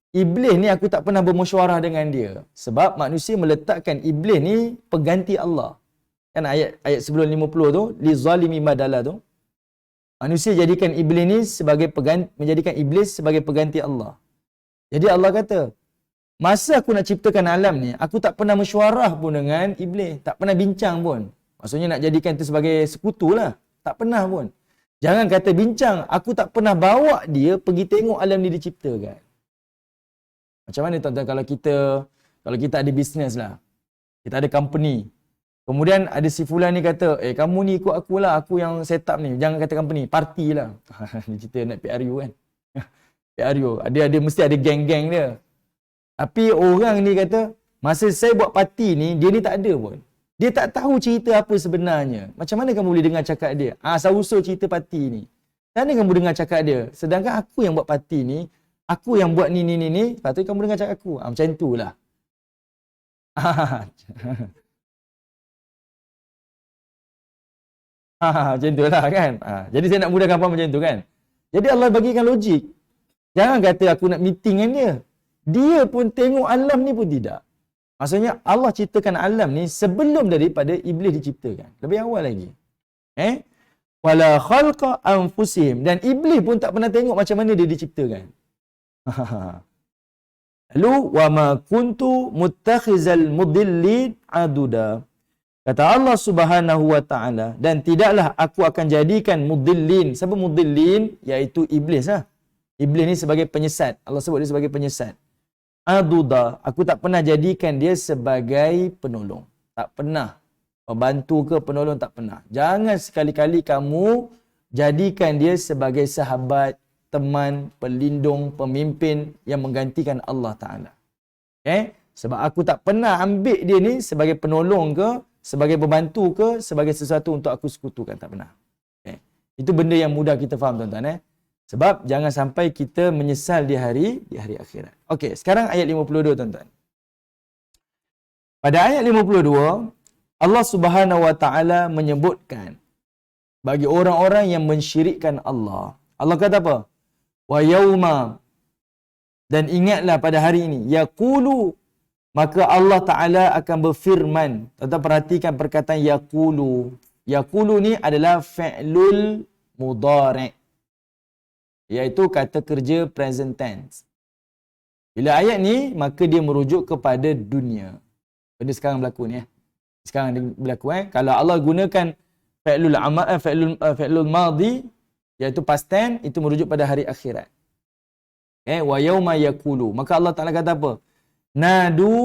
iblis ni aku tak pernah bermusyawarah dengan dia. Sebab manusia meletakkan iblis ni pengganti Allah. Kan ayat sebelum 50 tu, li zalimi madala tu. Manusia jadikan iblis ni sebagai menjadikan iblis sebagai pengganti Allah. Jadi Allah kata, masa aku nak ciptakan alam ni, aku tak pernah mesyuarah pun dengan iblis. Tak pernah bincang pun. Maksudnya nak jadikan itu sebagai sekutu lah. Tak pernah pun. Jangan kata bincang. Aku tak pernah bawa dia pergi tengok alam ni diciptakan. Macam mana tuan-tuan kalau kita ada bisnes lah. Kita ada company. Kemudian ada si fulan ni kata, kamu ni ikut aku lah. Aku yang set up ni. Jangan kata company. Parti lah. Ni cerita nak PRU kan. PRU. Dia mesti ada geng-geng dia. Tapi orang ni kata, masa saya buat parti ni, dia ni tak ada pun. Dia tak tahu cerita apa sebenarnya. Macam mana kamu boleh dengar cakap dia? Asal-usul cerita parti ni. Macam mana kamu dengar cakap dia? Sedangkan aku yang buat parti ni, aku yang buat ni. Lepas tu kamu dengar cakap aku. Macam tu lah. Macam tu lah kan. Jadi saya nak mudahkan faham macam tu kan. Jadi Allah bagikan logik. Jangan kata aku nak meeting dengan dia. Dia pun tengok alam ni pun tidak. Maksudnya Allah ciptakan alam ni sebelum daripada iblis diciptakan. Lebih awal lagi. Wala khalqa anfusihim. Dan iblis pun tak pernah tengok macam mana dia diciptakan. Lalu wa ma kuntu muttakhizal mudillin aduda. Kata Allah Subhanahu wa taala, dan tidaklah aku akan jadikan mudillin. Siapa mudillin? Iaitu iblis lah. Iblis ni sebagai penyesat. Allah sebut dia sebagai penyesat. Aduda, aku tak pernah jadikan dia sebagai penolong. Tak pernah. Pembantu ke penolong, tak pernah. Jangan sekali-kali kamu jadikan dia sebagai sahabat, teman, pelindung, pemimpin yang menggantikan Allah Ta'ala. Sebab aku tak pernah ambil dia ni sebagai penolong ke, sebagai pembantu ke, sebagai sesuatu untuk aku sekutukan. Tak pernah. Itu benda yang mudah kita faham tuan-tuan. Sebab jangan sampai kita menyesal di hari akhirat. Okey, sekarang ayat 52 tuan-tuan. Pada ayat 52, Allah Subhanahu wa taala menyebutkan bagi orang-orang yang mensyirikkan Allah. Allah kata apa? Wa yauma, dan ingatlah pada hari ini, yaqulu, maka Allah Taala akan berfirman. Tuan-tuan perhatikan perkataan yaqulu. Yaqulu ni adalah fi'lul mudhari', iaitu kata kerja present tense. Bila ayat ni, maka dia merujuk kepada dunia. Benda sekarang berlaku ni Sekarang dia berlaku Kalau Allah gunakan fi'lul amal fi'lul madhi iaitu past tense, itu merujuk pada hari akhirat. Wa yauma yaqulu. Maka Allah Taala kata apa? Nadu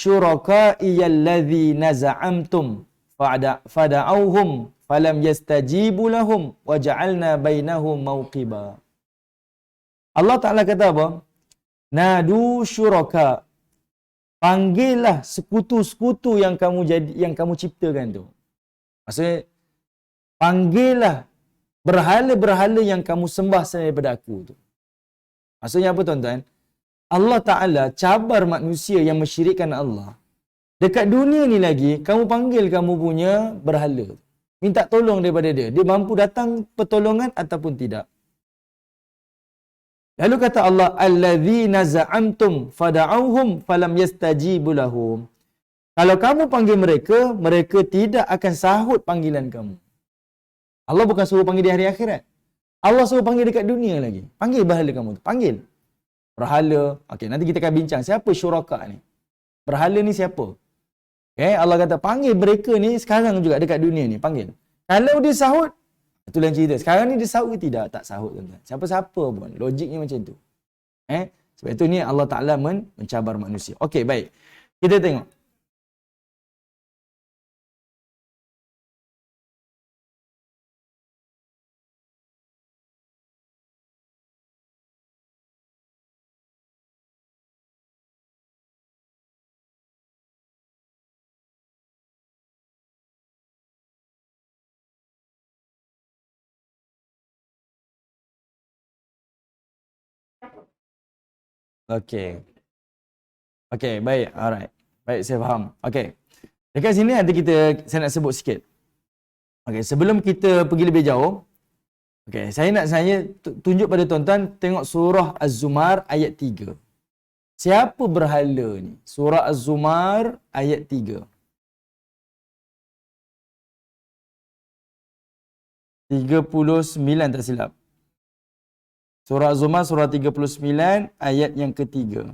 syuraka'i allazi naza'amtum fada'auhum falam yastajibu lahum waja'alna bainahum mawqiba. Allah Taala kata apa? Nadu syuraka. Panggillah sekutu-sekutu yang kamu ciptakan tu. Maksudnya panggillah berhala-berhala yang kamu sembah selain daripada aku tu. Maksudnya apa tuan-tuan? Allah Ta'ala cabar manusia yang mensyirikkan Allah. Dekat dunia ni lagi, kamu panggil kamu punya berhala. Minta tolong daripada dia. Dia mampu datang pertolongan ataupun tidak. Lalu kata Allah, allazina za'amtum fada'auhum falam yastajibu lahum. Kalau kamu panggil mereka, mereka tidak akan sahut panggilan kamu. Allah bukan suruh panggil di hari akhirat. Allah suruh panggil dekat dunia lagi. Panggil berhala kamu tu. Panggil. Berhala. Okey, nanti kita akan bincang. Siapa syuraka ni? Berhala ni siapa? Allah kata, panggil mereka ni sekarang juga dekat dunia ni. Panggil. Kalau dia sahut, itu lain cerita. Sekarang ni dia sahut ke tidak? Tak sahut, tuan-tuan. Siapa-siapa pun. Logiknya macam tu. Sebab itu ni Allah Ta'ala mencabar manusia. Okey, baik. Kita tengok. Okey. Okey, baik. Alright. Baik, saya faham. Okey. Dekat sini nanti saya nak sebut sikit. Okey, sebelum kita pergi lebih jauh, okey, saya tunjuk pada tuan-tuan tengok surah Az-Zumar ayat 3. Siapa berhala ni? Surah Az-Zumar ayat 3. 39 tak silap. Surah Az-Zumar surah 39 ayat yang ketiga.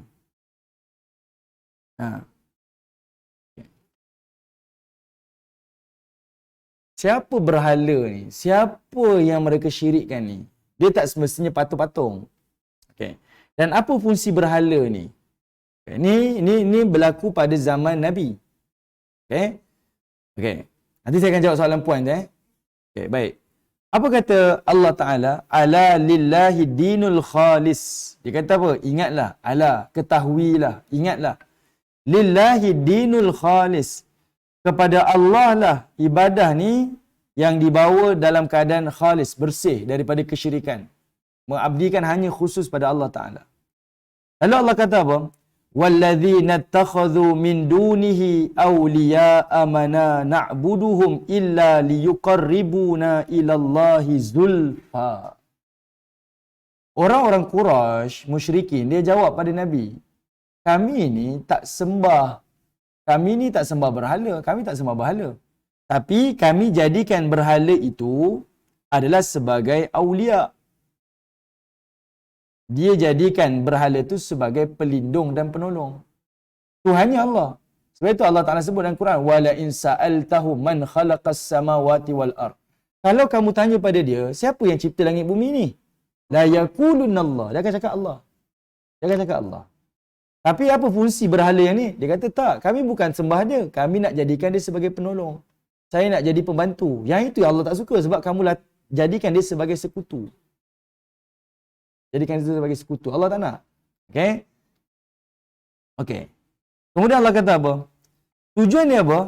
Siapa berhala ni? Siapa yang mereka syirikkan ni? Dia tak semestinya patung-patung. Okey. Dan apa fungsi berhala ni? Okay. Ni berlaku pada zaman Nabi. Okey. Okey. Nanti saya akan jawab soalan puan Okey, baik. Apa kata Allah Ta'ala? Ala lillahi dinul khalis. Dia kata apa? Ingatlah. Ala. Ketahuilah. Ingatlah. Lillahi dinul khalis. Kepada Allah lah ibadah ni yang dibawa dalam keadaan khalis, bersih daripada kesyirikan. Mengabdikan hanya khusus pada Allah Ta'ala. Lalu Allah kata apa? Walladzina attakhadhu min dunihi awliya'a mana na'buduhum illa liyuqarribuna ilallahi zulfa. Orang-orang Quraisy, musyrikin, dia jawab pada Nabi, kami ni tak sembah berhala, kami tak sembah berhala. Tapi kami jadikan berhala itu adalah sebagai awliya. Dia jadikan berhala itu sebagai pelindung dan penolong. Tuhannya Allah. Sebab itu Allah Ta'ala sebut dalam Quran, wala in sa'altahum man khalaqas samawati wal ard. Kalau kamu tanya pada dia, siapa yang cipta langit bumi ni? La yaqulunna Allah. Dia akan cakap Allah. Tapi apa fungsi berhala yang ni? Dia kata tak, kami bukan sembah dia. Kami nak jadikan dia sebagai penolong. Saya nak jadi pembantu. Yang itu yang Allah tak suka sebab kamu jadikan dia sebagai sekutu. Jadikan dia sebagai sekutu. Allah tak nak. Okey. Kemudian Allah kata apa? Tujuan dia apa?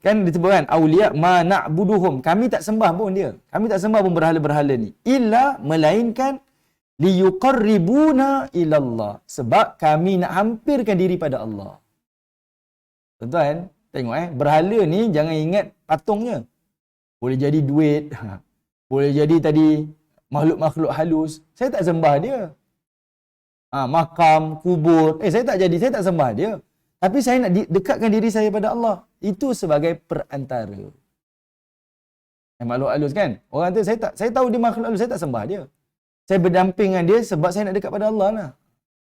Kan disebut kan, awliya ma na'buduhum. Kami tak sembah pun dia. Kami tak sembah pun berhala-berhala ni. Illa melainkan liyuqarribuna ilallah. Sebab kami nak hampirkan diri pada Allah. Tuan-tuan, tengok berhala ni jangan ingat patungnya. Boleh jadi duit. Boleh jadi tadi makhluk-makhluk halus. Saya tak sembah dia. Makam, kubur. Saya tak sembah dia. Tapi saya nak dekatkan diri saya pada Allah. Itu sebagai perantara. Makhluk halus kan? Orang tu saya tahu dia makhluk halus, saya tak sembah dia. Saya berdamping dengan dia sebab saya nak dekat pada Allah lah.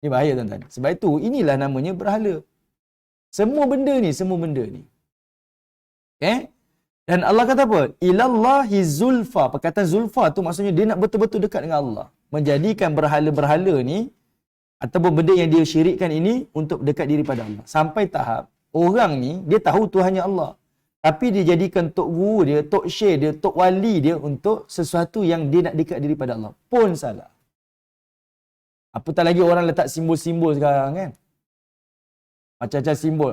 Ini bahaya tuan-tuan. Sebab itu inilah namanya berhala. Semua benda ni. Okay? Dan Allah kata apa? Ilallahi zulfa. Perkataan zulfa tu maksudnya dia nak betul-betul dekat dengan Allah. Menjadikan berhala-berhala ni ataupun benda yang dia syirikkan ini untuk dekat diri pada Allah. Sampai tahap orang ni dia tahu Tuhannya Allah. Tapi dia jadikan tok guru dia, tok syekh dia, tok wali dia untuk sesuatu yang dia nak dekat diri pada Allah. Pun salah. Apatah lagi orang letak simbol-simbol sekarang kan? Macam-macam simbol.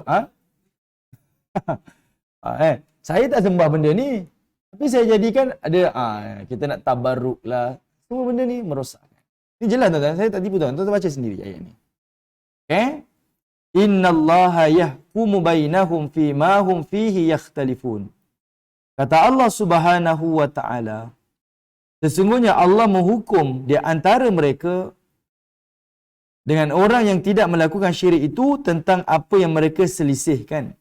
Saya tak sembah benda ni. Tapi saya jadikan ada, kita nak tabarruk lah. Semua benda ni merosakkan. Ini jelas tuan-tuan. Saya tak tipu tuan-tuan. Tuan-tuan baca sendiri ayat ni. Okay? Innallaha yahkumu bainahum fima hum fihi yakhtalifun. Kata Allah Subhanahu wa taala, sesungguhnya Allah menghukum di antara mereka dengan orang yang tidak melakukan syirik itu tentang apa yang mereka selisihkan.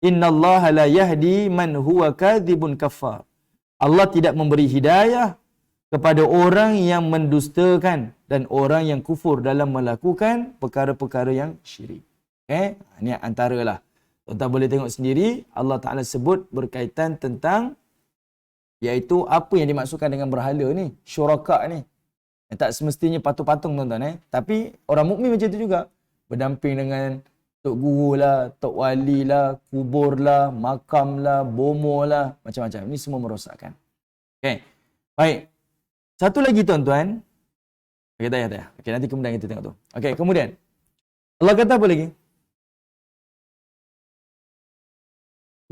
Innallaha la yahdi man huwa kadzibun kafar. Allah tidak memberi hidayah kepada orang yang mendustakan dan orang yang kufur dalam melakukan perkara-perkara yang syirik. Ini antaralah. Tuan-tuan boleh tengok sendiri, Allah Ta'ala sebut berkaitan tentang iaitu apa yang dimaksudkan dengan berhala ni, syuraka ni. Tak semestinya patung-patung tuan-tuan. Tapi orang mukmin macam tu juga. Berdamping dengan tok guru lah, tok wali lah, kubur lah, makam lah, bomo lah, macam-macam. Ini semua merosakkan. Okay. Baik. Satu lagi tuan-tuan. Okay, tak ya. Okay, nanti kemudian kita tengok tu. Okay, kemudian. Allah kata apa lagi?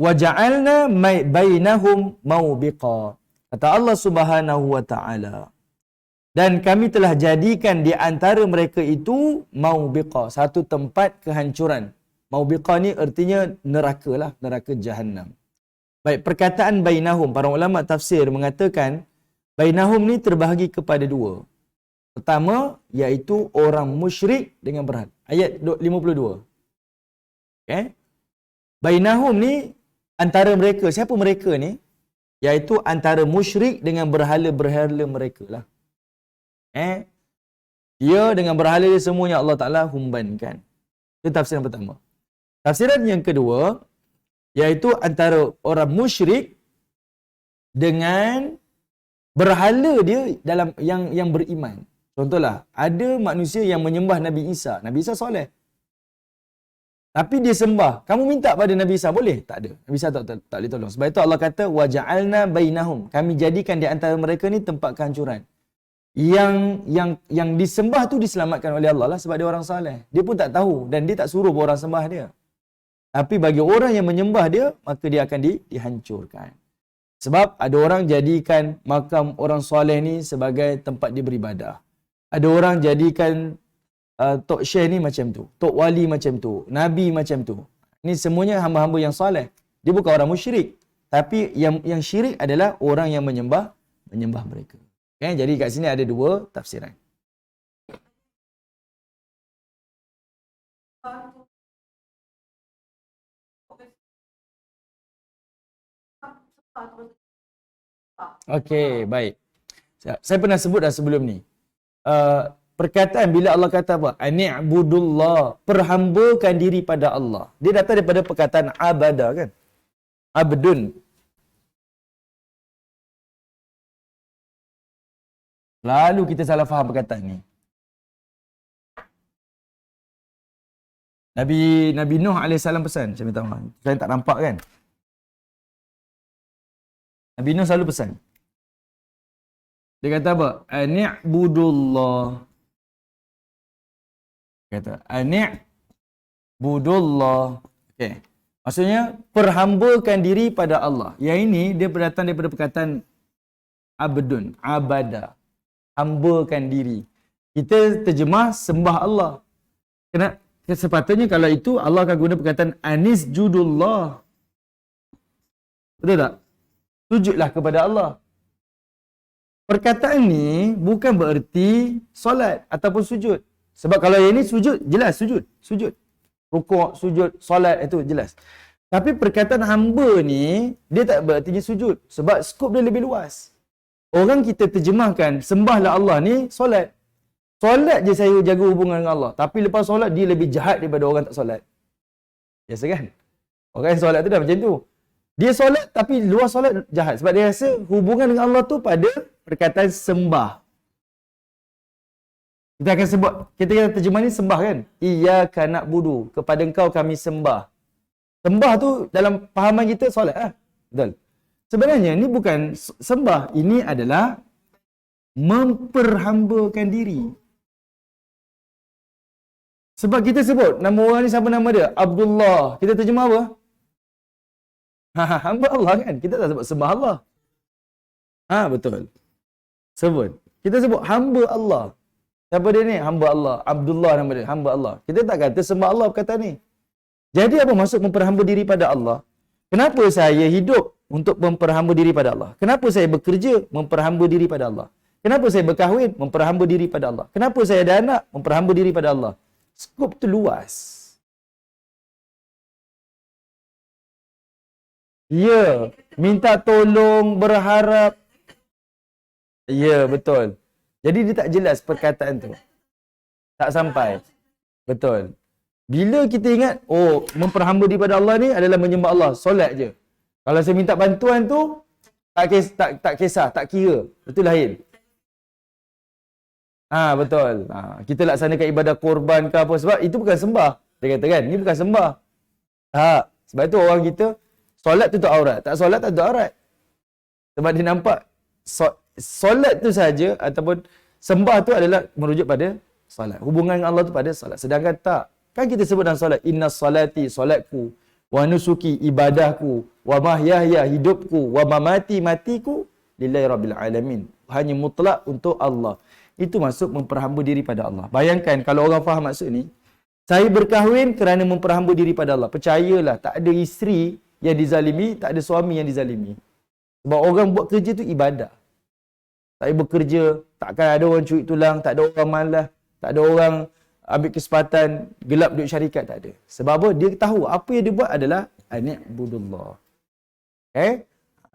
وَجَعَلْنَا بَيْنَهُمْ مَوْبِقًا. Kata Allah Subhanahu wa taala. Dan kami telah jadikan di antara mereka itu maubiqa, satu tempat kehancuran. Maubiqa ni artinya neraka lah, neraka Jahannam. Baik, perkataan bainahum, para ulama tafsir mengatakan bainahum ni terbahagi kepada dua. Pertama, iaitu orang musyrik dengan berhala. Ayat 52. Okay? Bainahum ni antara mereka. Siapa mereka ni? Iaitu antara musyrik dengan berhala-berhala mereka lah. Dia dengan berhala dia semuanya Allah Ta'ala humbankan. Itu tafsiran pertama. Tafsiran yang kedua, iaitu antara orang musyrik dengan berhala dia dalam yang beriman. Contohlah, ada manusia yang menyembah Nabi Isa. Nabi Isa soleh. Tapi dia sembah. Kamu minta pada Nabi Isa, boleh? Tak ada. Nabi Isa tak boleh tolong. Sebab itu Allah kata, وَجَعَلْنَا بَيْنَهُمْ. Kami jadikan di antara mereka ni tempat kehancuran. Yang disembah tu diselamatkan oleh Allah lah sebab dia orang saleh. Dia pun tak tahu dan dia tak suruh orang sembah dia. Tapi bagi orang yang menyembah dia, maka dia akan dihancurkan. Sebab ada orang jadikan makam orang soleh ni sebagai tempat dia beribadah. Ada orang jadikan Tok Syekh ni macam tu, Tok Wali macam tu, Nabi macam tu. Ini semuanya hamba-hamba yang soleh. Dia bukan orang musyrik. Tapi yang syirik adalah orang yang menyembah mereka. Okay, jadi kat sini ada dua tafsiran. Okey, baik. Saya pernah sebut dah sebelum ni. Perkataan bila Allah kata apa? Ani'budullah, perhambakan diri pada Allah. Dia datang daripada perkataan abada kan? Abdun. Lalu kita salah faham perkataan ni. Nabi Nuh AS pesan. Saya minta maaf. Saya tak nampak kan? Nabi Nuh selalu pesan. Dia kata apa? Ani'budullah. Kata ani'budullah. Okey. Maksudnya perhambakan diri pada Allah. Yang ini dia datang daripada perkataan abdun, abada. Hambakan diri. Kita terjemah sembah Allah. Sepatutnya kalau itu Allah akan guna perkataan anisjudullah. Betul tak? Sujudlah kepada Allah. Perkataan ni bukan bererti solat ataupun sujud. Sebab kalau yang ini sujud, jelas sujud. Sujud. Rukuk, sujud, solat itu jelas. Tapi perkataan hamba ni, dia tak berartinya sujud. Sebab skop dia lebih luas. Orang kita terjemahkan, sembahlah Allah ni solat. Solat je saya jaga hubungan dengan Allah. Tapi lepas solat, dia lebih jahat daripada orang tak solat. Biasa kan? Orang yang solat tu dah macam tu. Dia solat tapi luar solat jahat. Sebab dia rasa hubungan dengan Allah tu pada perkataan sembah. Kita akan sebut, kita terjemah ni sembah kan? Iyyaka na'budu, kepada engkau kami sembah. Sembah tu dalam pahaman kita solat lah. Betul. Sebenarnya ni bukan sembah. Ini adalah memperhambakan diri. Sebab kita sebut nama orang ni, siapa nama dia? Abdullah. Kita terjemah apa? Hamba Allah kan? Kita tak sebut sembah Allah. Betul. Sebut. Kita sebut hamba Allah. Siapa dia ni? Hamba Allah. Abdullah nama dia. Hamba Allah. Kita tak kata sembah Allah perkataan ni. Jadi apa maksud memperhamba diri pada Allah? Kenapa saya hidup untuk memperhamba diri pada Allah? Kenapa saya bekerja? Memperhamba diri pada Allah. Kenapa saya berkahwin? Memperhamba diri pada Allah. Kenapa saya ada anak? Memperhamba diri pada Allah. Skop tu luas. Ya, minta tolong, berharap. Ya, betul. Jadi dia tak jelas perkataan tu. Tak sampai. Betul. Bila kita ingat, memperhamba diri pada Allah ni adalah menyembah Allah, solat je. Kalau saya minta bantuan tu, tak kisah, tak kira. Itu lain. Betul. Kita laksanakan ibadah korban ke apa. Sebab itu bukan sembah. Dia kata kan, ni bukan sembah. Sebab itu orang kita, solat tutup aurat. Tak solat tak tutup aurat. Sebab dia nampak, solat tu saja ataupun sembah tu adalah merujuk pada solat. Hubungan dengan Allah tu pada solat. Sedangkan tak. Kan kita sebut dalam solat, inna salati, solatku, wa nusuki, ibadahku, wa mahyaya, hidupku, wa mamati, matiku, lillahi rabbil alamin. Hanya mutlak untuk Allah. Itu maksud memperhamba diri pada Allah. Bayangkan kalau orang faham maksud ni, saya berkahwin kerana memperhamba diri pada Allah. Percayalah, tak ada isteri yang dizalimi, tak ada suami yang dizalimi. Sebab orang buat kerja tu ibadah. Saya bekerja, takkan ada orang curi tulang, tak ada orang malas, tak ada orang ambil kesempatan gelap duit syarikat, tak ada. Sebab apa? Dia tahu apa yang dia buat adalah ani'budullah.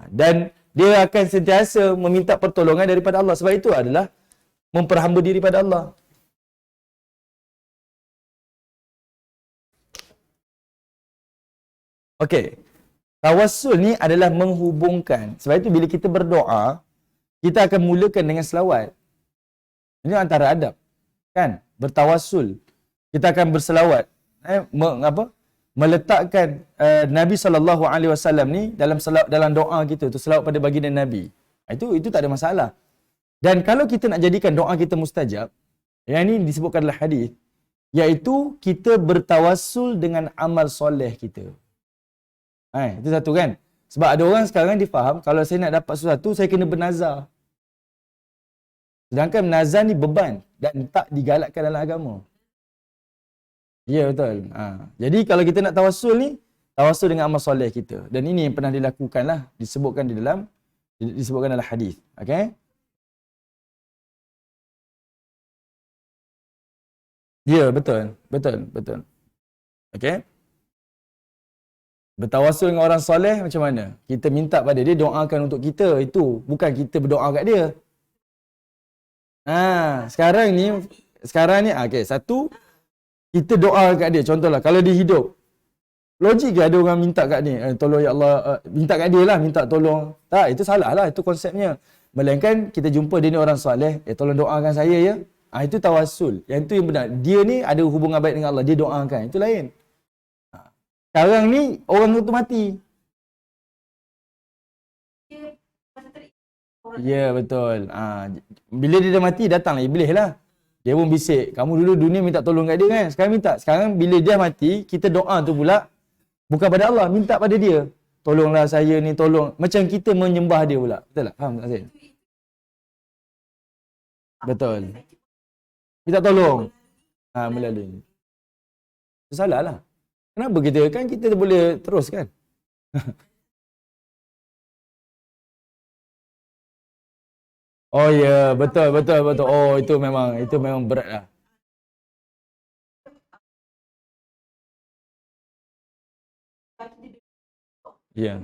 Dan dia akan sentiasa meminta pertolongan daripada Allah. Sebab itu adalah memperhamba diri pada Allah. Okey. Tawassul ni adalah menghubungkan. Sebab itu bila kita berdoa, kita akan mulakan dengan selawat. Ini antara adab. Kan? Bertawassul. Kita akan berselawat. Meletakkan Nabi SAW ni dalam doa kita tu, selawat pada baginda Nabi. Itu tak ada masalah. Dan kalau kita nak jadikan doa kita mustajab, yang ini disebutkan dalam hadis, iaitu kita bertawassul dengan amal soleh kita. Itu satu kan. Sebab ada orang sekarang dia faham, kalau saya nak dapat sesuatu, saya kena bernazar. Sedangkan nazar ni beban dan tak digalakkan dalam agama. Ya, betul. Jadi kalau kita nak tawassul ni, tawassul dengan amal soleh kita. Dan ini yang pernah dilakukan lah, disebutkan dalam hadis. Okey? Ya, betul. Betul. Okey? Bertawassul dengan orang soleh macam mana? Kita minta pada dia doakan untuk kita. Itu bukan kita berdoa kat dia. Sekarang ni okey, satu, kita doa kat dia. Contohlah kalau dia hidup, logik ke ada orang minta kat ni, tolong ya Allah, minta kat dia lah, minta tolong. Tak, itu salah lah, itu konsepnya. Melainkan kita jumpa dia ni orang soleh, tolong doakan saya ya. Itu tawassul. Yang itu yang benar. Dia ni ada hubungan baik dengan Allah, dia doakan. Itu lain. Sekarang ni orang tu mati. Ya, betul. Bila dia dah mati, datanglah iblis lah. Dia pun bisik, kamu dulu dunia minta tolong kat dia kan, sekarang minta. Sekarang bila dia mati, kita doa tu pula bukan pada Allah, minta pada dia. Tolonglah saya ni, tolong. Macam kita menyembah dia pula. Betul tak? Faham tak saya? Betul. Minta tolong. Melalui. Itu salah lah. Kenapa kita boleh terus kan? Oh ya, betul. Oh, itu memang berat lah. Ya.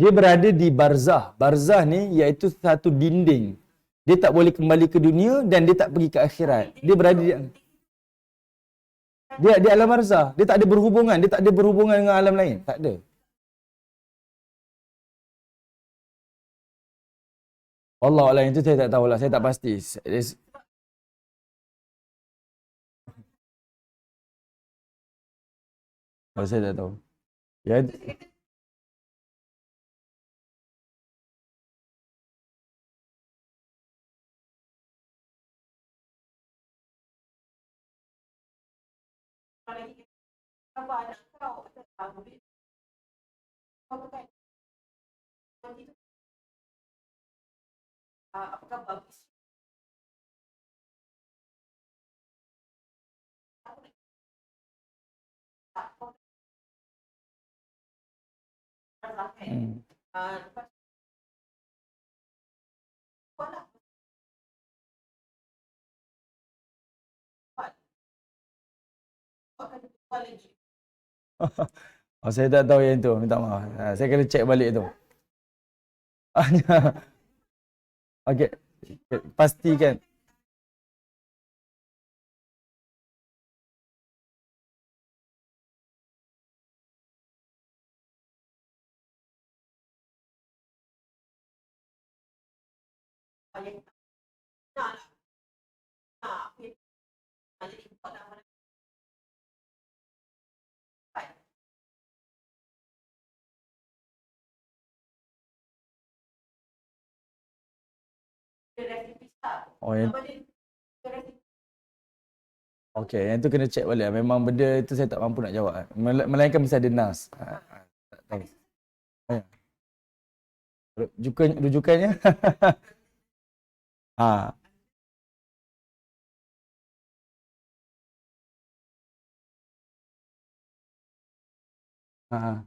Dia berada di barzah. Barzah ni iaitu satu dinding. Dia tak boleh kembali ke dunia dan dia tak pergi ke akhirat. Dia berada di Dia di alam barzah. Dia tak ada berhubungan. Dia tak ada berhubungan dengan alam lain. Tak ada. Allah Allah itu saya tak tahulah. Saya tak pasti. Saya tak tahu. Ya, hmm. Oh, saya tak tahu yang itu. Minta maaf. Saya kena cek balik tu. Okey. Pastikan. Oh, yang okey, yang tu kena cek balik. Memang benda itu saya tak mampu nak jawab. Melainkan mesti ada nas. Tak tahu. Ya. Rujukannya? ha. Ha.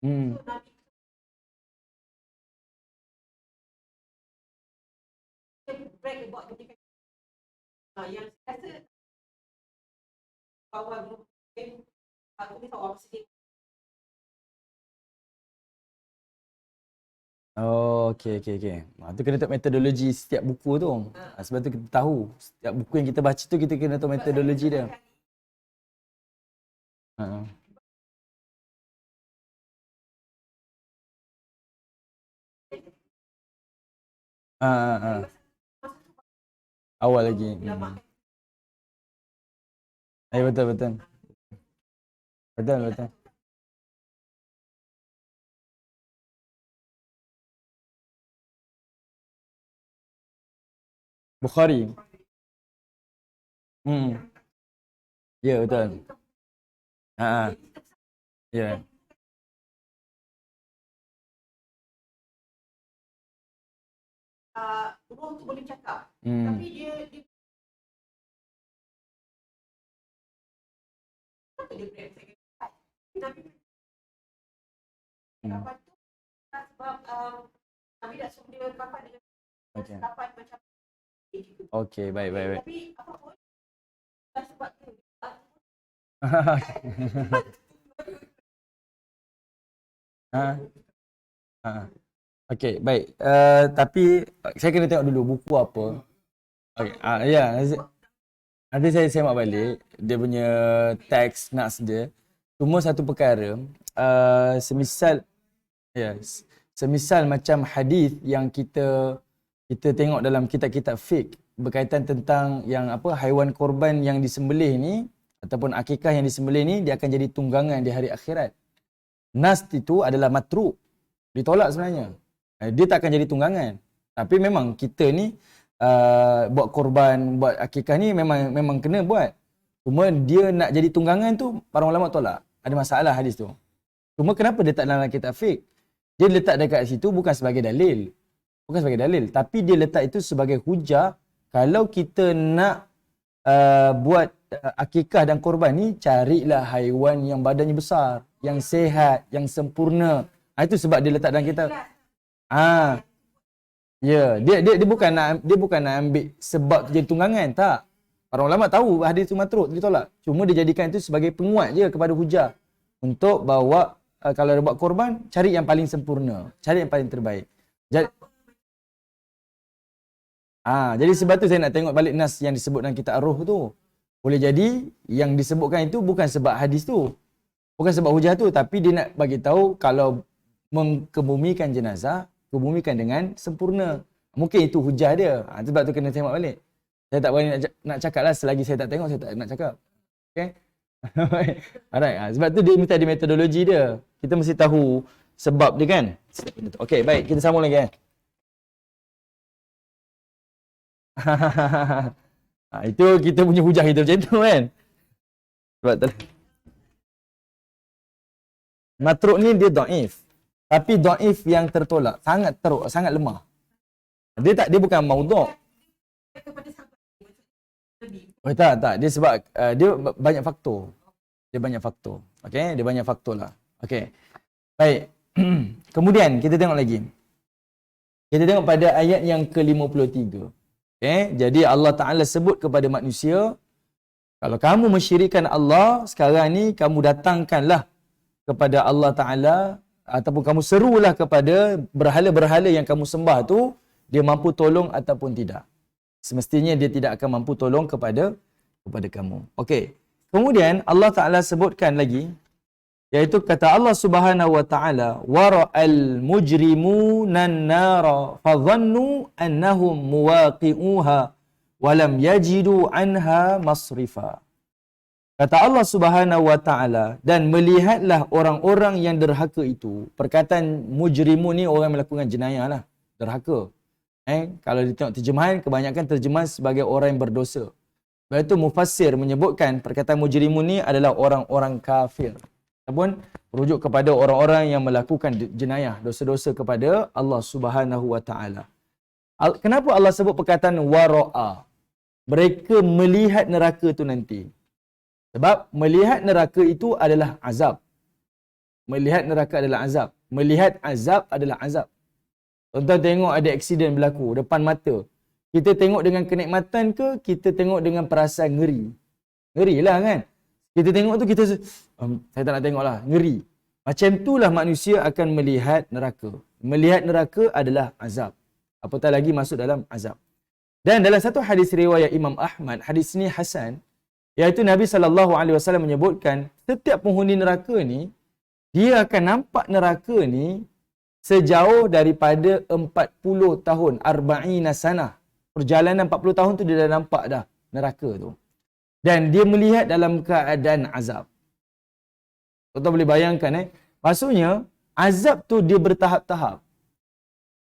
Hmm. Oh, okey okey okey. Tu kena tahu metodologi setiap buku tu. Sebab tu kita tahu setiap buku yang kita baca tu kita kena tahu metodologi dia. Ha. Ha. Ha. Awal lagi. Betul betul. Betul betul. Bukhari. Hmm. Ya betul. Ha. Ya. Hmm. Hmm. Okey. Okey, baik baik baik. Ha. Ha. Okey, baik. Tapi saya kena tengok dulu buku apa. Okey. Ya, nanti saya semak balik dia punya teks nas dia. Cuma satu perkara, semisal yes, semisal macam hadis yang kita tengok dalam kitab-kitab fiqh berkaitan tentang yang apa haiwan korban yang disembelih ni ataupun akikah yang disembelih ni dia akan jadi tunggangan di hari akhirat. Nas itu adalah matruk. Ditolak sebenarnya. Dia tak akan jadi tunggangan. Tapi memang kita ni buat korban, buat akikah ni memang kena buat. Cuma dia nak jadi tunggangan tu para ulama tolak. Ada masalah hadis tu. Cuma kenapa dia tak dalam kitab fiqh? Dia letak dekat situ bukan sebagai dalil. Bukan sebagai dalil, tapi dia letak itu sebagai hujah kalau kita nak buat akikah dan korban ni, carilah haiwan yang badannya besar, yang sehat, yang sempurna. Itu sebab dia letak dalam kitab. Ya, dia bukan nak ambil sebab tu jadi tunggangan, tak. Para ulama tahu hadis tu matruk, dia tolak. Cuma dia jadikan itu sebagai penguat je kepada hujah. untuk bawa kalau dia buat korban, cari yang paling sempurna, cari yang paling terbaik. Jadi sebab tu saya nak tengok balik nas yang disebut dalam kitab Ar-Ruh tu. Boleh jadi yang disebutkan itu bukan sebab hadis tu. Bukan sebab hujah tu, tapi dia nak bagi tahu kalau mengkebumikan jenazah, kebumikan dengan sempurna. Mungkin itu hujah dia. Sebab tu kena tengok balik. Saya tak berani nak cakap lah, selagi saya tak tengok, saya tak nak cakap. Okay? Alright. Sebab tu dia mesti ada metodologi dia. Kita mesti tahu sebab dia kan. Okay, baik. Kita sambung lagi kan. Itu kita punya hujah kita macam tu kan. Sebab matruk ni dia dhaif. Tapi dhaif yang tertolak, sangat teruk, sangat lemah. Dia bukan maudhu'. Oh tak. Dia sebab dia banyak faktor. Dia banyak faktor. Okey, dia banyak faktor lah. Okey. Baik. Kemudian kita tengok lagi. Kita tengok pada ayat yang ke-53. Okay, jadi Allah Ta'ala sebut kepada manusia, kalau kamu mensyirikkan Allah, sekarang ni kamu datangkanlah kepada Allah Ta'ala, ataupun kamu serulah kepada berhala-berhala yang kamu sembah tu, dia mampu tolong ataupun tidak. Semestinya dia tidak akan mampu tolong kepada kamu. Okey. Kemudian Allah Ta'ala sebutkan lagi, iaitu kata Allah Subhanahu wa Ta'ala, wara'al mujrimuna an-nara fadhannu annahum muwaqi'uha wa lam yajidu anha masrifa. Kata Allah Subhanahu wa Ta'ala, dan melihatlah orang-orang yang derhaka itu. Perkataan mujrimun ni orang melakukan jenayah lah, derhaka. Kalau ditengok terjemahan, kebanyakan terjemahan sebagai orang yang berdosa. Sebab itu mufassir menyebutkan perkataan mujrimun ni adalah orang-orang kafir. Ataupun merujuk kepada orang-orang yang melakukan jenayah, dosa-dosa kepada Allah Subhanahu wa Ta'ala. Kenapa Allah sebut perkataan wara'a? Mereka melihat neraka itu nanti. Sebab melihat neraka itu adalah azab. Melihat neraka adalah azab. Melihat azab adalah azab. Contoh tengok ada aksiden berlaku depan mata. Kita tengok dengan kenikmatan ke, kita tengok dengan perasaan ngeri? Ngerilah kan? Kita tengok tu kita saya tak nak tengok lah, ngeri. Macam itulah manusia akan melihat neraka. Melihat neraka adalah azab. Apatah lagi masuk dalam azab. Dan dalam satu hadis riwayat Imam Ahmad, hadis ini hasan, iaitu Nabi SAW menyebutkan setiap penghuni neraka ni, dia akan nampak neraka ni sejauh daripada 40 tahun, arba'ina sanah. Perjalanan 40 tahun tu dia dah nampak dah neraka tu. Dan dia melihat dalam keadaan azab. Tuan-tuan boleh bayangkan maksudnya azab tu dia bertahap-tahap.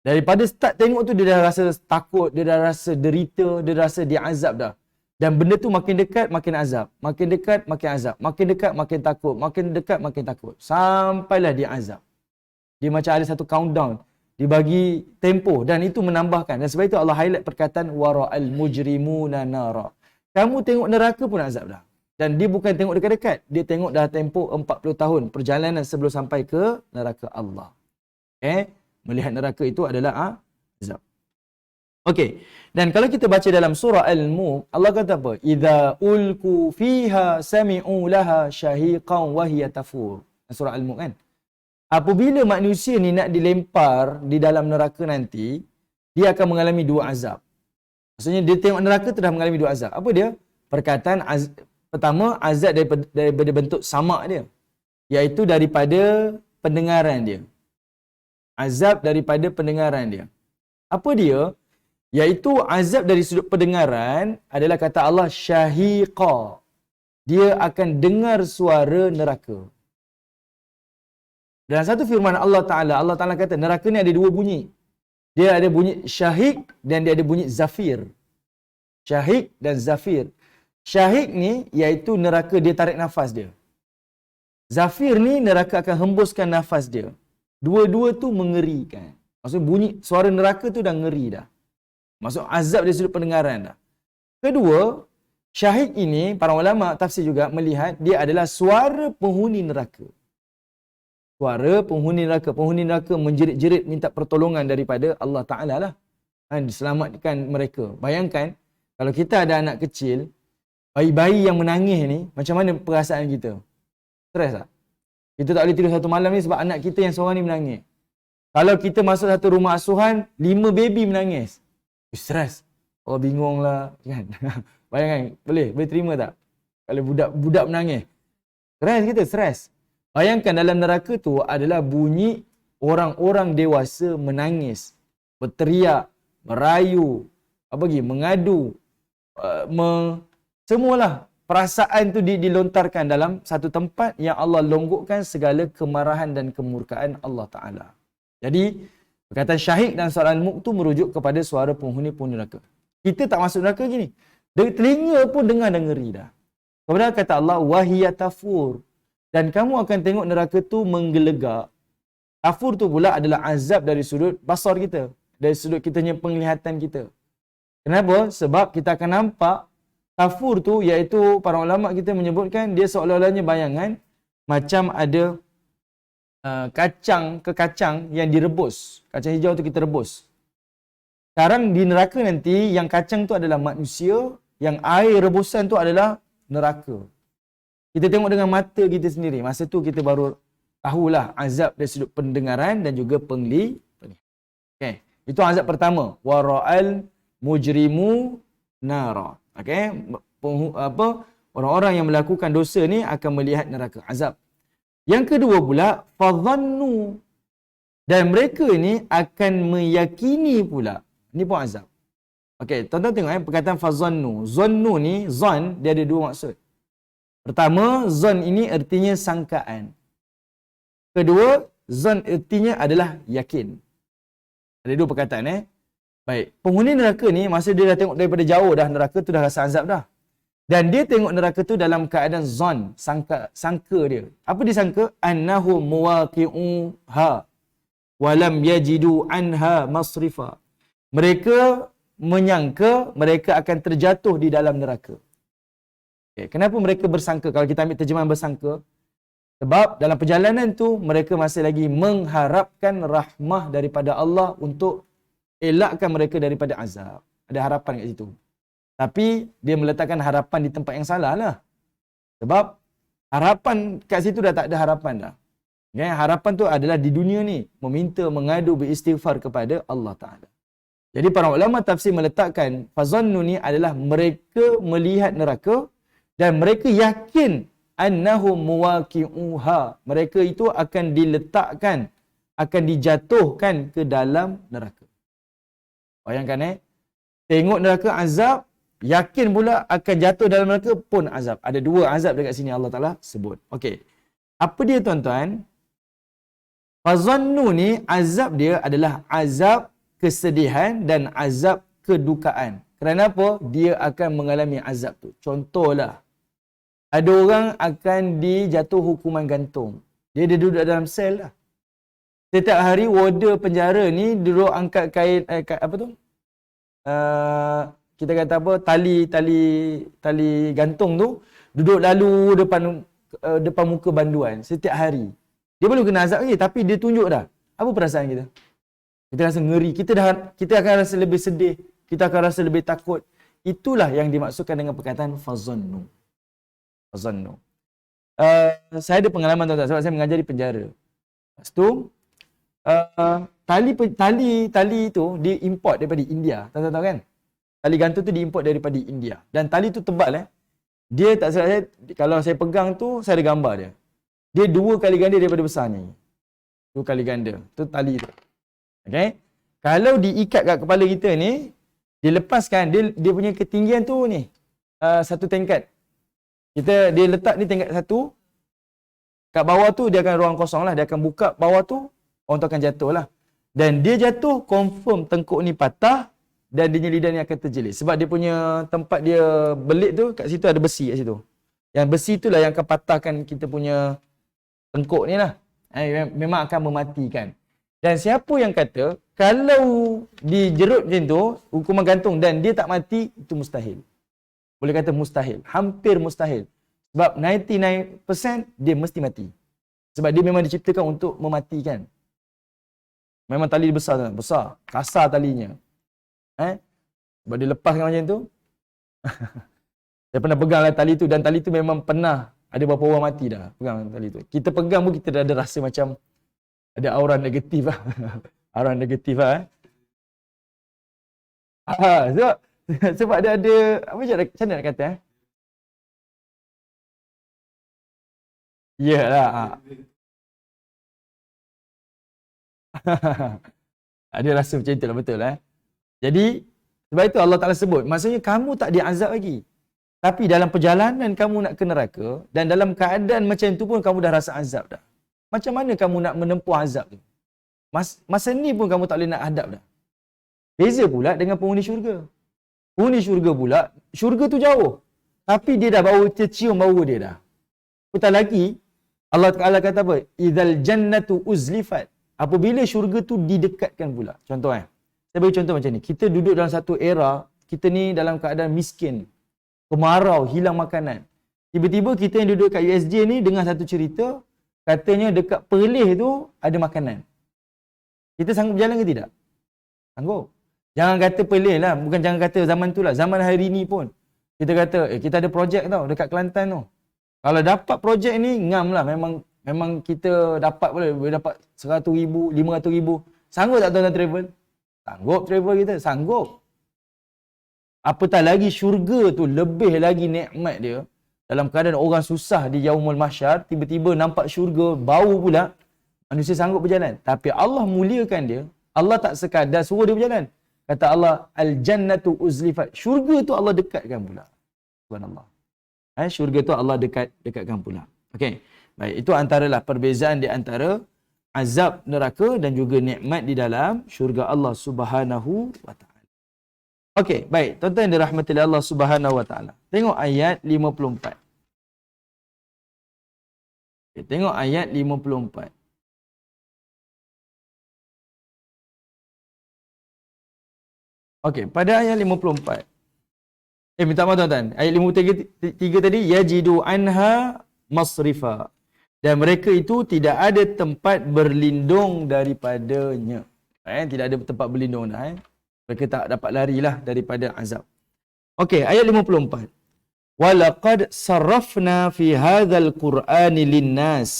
Daripada start tengok tu dia dah rasa takut, dia dah rasa derita, dia dah rasa dia azab dah. Dan benda tu makin dekat makin azab, makin dekat makin azab, makin dekat makin takut, makin dekat makin takut. Sampailah dia azab. Dia macam ada satu countdown, dibagi tempoh dan itu menambahkan. Dan sebab itu Allah highlight perkataan wara'al mujrimuna nara. Kamu tengok neraka pun azab dah. Dan dia bukan tengok dekat-dekat. Dia tengok dah tempoh 40 tahun perjalanan sebelum sampai ke neraka Allah. Melihat neraka itu adalah azab. Okey. Dan kalau kita baca dalam surah Al-Mulk, Allah kata apa? Idza ulku fiha sami'u laha syahiqan wa hiya tafur. Surah Al-Mulk kan? Apabila manusia ni nak dilempar di dalam neraka nanti, dia akan mengalami dua azab. Maksudnya dia tengok neraka tu dah mengalami dua azab. Apa dia? Perkataan pertama, azab daripada bentuk samak dia. Iaitu daripada pendengaran dia. Azab daripada pendengaran dia. Apa dia? Iaitu azab dari sudut pendengaran adalah kata Allah syahiqa. Dia akan dengar suara neraka. Dalam satu firman Allah Ta'ala kata neraka ni ada dua bunyi. Dia ada bunyi syahik dan dia ada bunyi zafir. Syahik dan zafir. Syahik ni iaitu neraka dia tarik nafas dia. Zafir ni neraka akan hembuskan nafas dia. Dua-dua tu mengerikan. Maksudnya bunyi suara neraka tu dah ngeri dah. Maksud azab dari sudut pendengaran dah. Kedua, syahik ini para ulama tafsir juga melihat dia adalah suara penghuni neraka. Suara penghuni neraka. Penghuni neraka menjerit-jerit minta pertolongan daripada Allah Ta'ala lah. Diselamatkan mereka. Bayangkan, kalau kita ada anak kecil, bayi-bayi yang menangis ni, macam mana perasaan kita? Stres tak? Kita tak boleh tidur satu malam ni sebab anak kita yang seorang ni menangis. Kalau kita masuk satu rumah asuhan, 5 baby menangis. Stres. Oh bingung lah kan. Bayangkan, boleh terima tak? Kalau budak menangis. Stres kita, stres. Bayangkan dalam neraka tu adalah bunyi orang-orang dewasa menangis, berteriak, merayu, mengadu, semualah perasaan tu dilontarkan dalam satu tempat yang Allah longgokkan segala kemarahan dan kemurkaan Allah Ta'ala. Jadi, perkataan syahid dan suara al-mulk tu merujuk kepada suara penghuni-penghuni neraka. Kita tak masuk neraka gini. Telinga pun dengar dan ngeri dah. Kemudian kata Allah, wahiyat tafur. Dan kamu akan tengok neraka tu menggelegak. Tafur tu pula adalah azab dari sudut basar kita. Dari sudut kitanya penglihatan kita. Kenapa? Sebab kita akan nampak tafur tu, iaitu para ulama kita menyebutkan dia seolah-olahnya bayangan macam ada kacang yang direbus. Kacang hijau tu kita rebus. Sekarang di neraka nanti yang kacang tu adalah manusia, yang air rebusan tu adalah neraka. Kita tengok dengan mata kita sendiri. Masa tu kita baru tahulah azab dari sudut pendengaran dan juga penglihatan. Okey, itu azab pertama. Wara'al mujrimu nara. Okey, orang-orang yang melakukan dosa ni akan melihat neraka, azab. Yang kedua pula, fadhannu. Dan mereka ni akan meyakini pula. Ni pun azab. Okey, tuan-tuan tengok perkataan fadhannu. Zannu ni, zan, dia ada dua maksud. Pertama, zan ini artinya sangkaan. Kedua, zan artinya adalah yakin. Ada dua perkataan Baik, penghuni neraka ni masa dia dah tengok daripada jauh dah neraka tu dah rasa azab dah. Dan dia tengok neraka tu dalam keadaan zan, sangka dia. Apa dia sangka? Annahu muwaqi'uha wa lam yajidu anha masrifa. Mereka menyangka mereka akan terjatuh di dalam neraka. Okay, kenapa mereka bersangka? Kalau kita ambil terjemahan bersangka, sebab dalam perjalanan tu mereka masih lagi mengharapkan rahmah daripada Allah untuk elakkan mereka daripada azab. Ada harapan kat situ. Tapi dia meletakkan harapan di tempat yang salah lah. Sebab harapan kat situ dah tak ada harapan dah. Okay, harapan tu adalah di dunia ni. Meminta, mengadu, beristighfar kepada Allah Ta'ala. Jadi para ulama tafsir meletakkan fazannu ni adalah mereka melihat neraka dan mereka yakin annahum muwaqi'uha. Mereka itu akan diletakkan, akan dijatuhkan ke dalam neraka. Bayangkan tengok neraka azab, yakin pula akan jatuh dalam neraka pun azab. Ada dua azab dekat sini Allah Ta'ala sebut. Okey. Apa dia tuan-tuan? Fazannu ni azab dia adalah azab kesedihan dan azab kedukaan. Kerana apa? Dia akan mengalami azab tu. Contohlah, ada orang akan dijatuh hukuman gantung. Dia duduk dalam sel lah. Setiap hari warder penjara ni duduk angkat kain kita kata apa, tali gantung tu, duduk lalu depan muka banduan setiap hari. Dia belum kena azab lagi tapi dia tunjuk dah. Apa perasaan kita? Kita rasa ngeri, kita akan rasa lebih sedih, kita akan rasa lebih takut. Itulah yang dimaksudkan dengan perkataan fazannu. Fazannu. Saya ada pengalaman tuan-tuan sebab saya mengajar di penjara. Lepas tu tali tu diimport daripada India. Tuan-tuan tahu kan? Tali gantung tu diimport daripada India. Dan tali tu tebal Dia tak salah saya, kalau saya pegang tu saya ada gambar dia. Dia 2 kali ganda daripada besarnya. 2 kali ganda. Tu tali tu. Okey. Kalau diikat kat kepala kita ni, dilepaskan dia punya ketinggian tu ni. Satu tingkat. Dia letak ni tingkat satu. Kat bawah tu dia akan ruang kosong lah. Dia akan buka bawah tu, orang tu akan jatuh lah. Dan dia jatuh, confirm tengkuk ni patah dan dia punya lidah ni akan terjelit. Sebab dia punya tempat dia belit tu, kat situ ada besi kat situ. Yang besi tu lah yang akan patahkan kita punya tengkuk ni lah. Memang akan mematikan. Dan siapa yang kata, kalau dijerut macam tu, hukuman gantung dan dia tak mati, itu mustahil. Boleh kata mustahil. Hampir mustahil. Sebab 99% dia mesti mati. Sebab dia memang diciptakan untuk mematikan. Memang tali besar. Kasar talinya. Sebab dia lepaskan macam tu. Saya pernah peganglah tali tu dan tali tu memang pernah Ada berapa orang mati dah pegang tali tu. Kita pegang pun kita dah ada rasa macam ada aura negatif lah. Aura negatif lah. Sebab, sebab dia ada, macam mana nak kata Yalah. Ada rasa macam itulah, betul Jadi, sebab itu Allah Ta'ala sebut, maksudnya kamu tak diazab lagi. Tapi dalam perjalanan kamu nak ke neraka, dan dalam keadaan macam itu pun kamu dah rasa azab dah. Macam mana kamu nak menempuh azab tu? Masa ni pun kamu tak boleh nak hadap dah. Beza pula dengan penghuni syurga. Penghuni syurga pula, syurga tu jauh. Tapi dia dah bau, tercium bau dia dah. Apatah lagi, Allah Ta'ala kata apa? Idzal jannatu uzlifat. Apabila syurga tu didekatkan pula. Contoh saya bagi contoh macam ni. Kita duduk dalam satu era, kita ni dalam keadaan miskin. Kemarau, hilang makanan. Tiba-tiba kita yang duduk kat USJ ni dengar satu cerita, katanya dekat Perlis tu ada makanan. Kita sanggup berjalan ke tidak? Sanggup. Jangan kata Perlis lah. Bukan jangan kata zaman tu lah. Zaman hari ni pun. Kita kata, kita ada projek tau dekat Kelantan tu. Kalau dapat projek ni, ngam lah. Memang kita dapat boleh dapat 100,000, 500,000. Sanggup tak tuan-tuan travel? Sanggup travel kita? Sanggup. Apatah lagi syurga tu lebih lagi nikmat dia. Dalam keadaan orang susah di yaumul mahsyar, tiba-tiba nampak syurga, bau pula, manusia sanggup berjalan. Tapi Allah muliakan dia. Allah tak sekadar suruh dia berjalan. Kata Allah, al-jannatu uzlifat. Syurga tu Allah dekatkan pula. Subhanallah. Syurga tu Allah dekatkan pula. Okey. Baik, itu antaralah perbezaan di antara azab neraka dan juga nikmat di dalam syurga Allah Subhanahu wa taala. Okey, baik. Tuan-tuan yang dirahmati Allah Subhanahu wa taala. Tengok ayat 54. Okay, tengok ayat 54. Okey, pada ayat 54. Minta maaf tuan-tuan. Ayat 53 tadi, yajidu anha masrifa. Dan mereka itu tidak ada tempat berlindung daripadanya. Tidak ada tempat berlindung dah. Mereka tak dapat larilah daripada azab. Okey, ayat 54. Walaqad sarrafna fi hadzal qur'ani linnas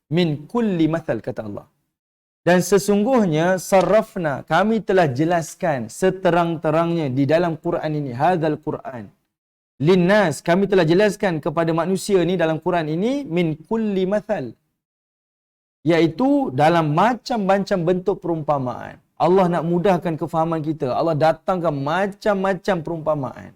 min kulli mathal, kata Allah. Dan sesungguhnya sarrafna, kami telah jelaskan seterang-terangnya di dalam Quran ini, hadzal Quran. Linnas, kami telah jelaskan kepada manusia ni dalam Quran ini min kulli mathal. Iaitu dalam macam-macam bentuk perumpamaan. Allah nak mudahkan kefahaman kita. Allah datangkan macam-macam perumpamaan.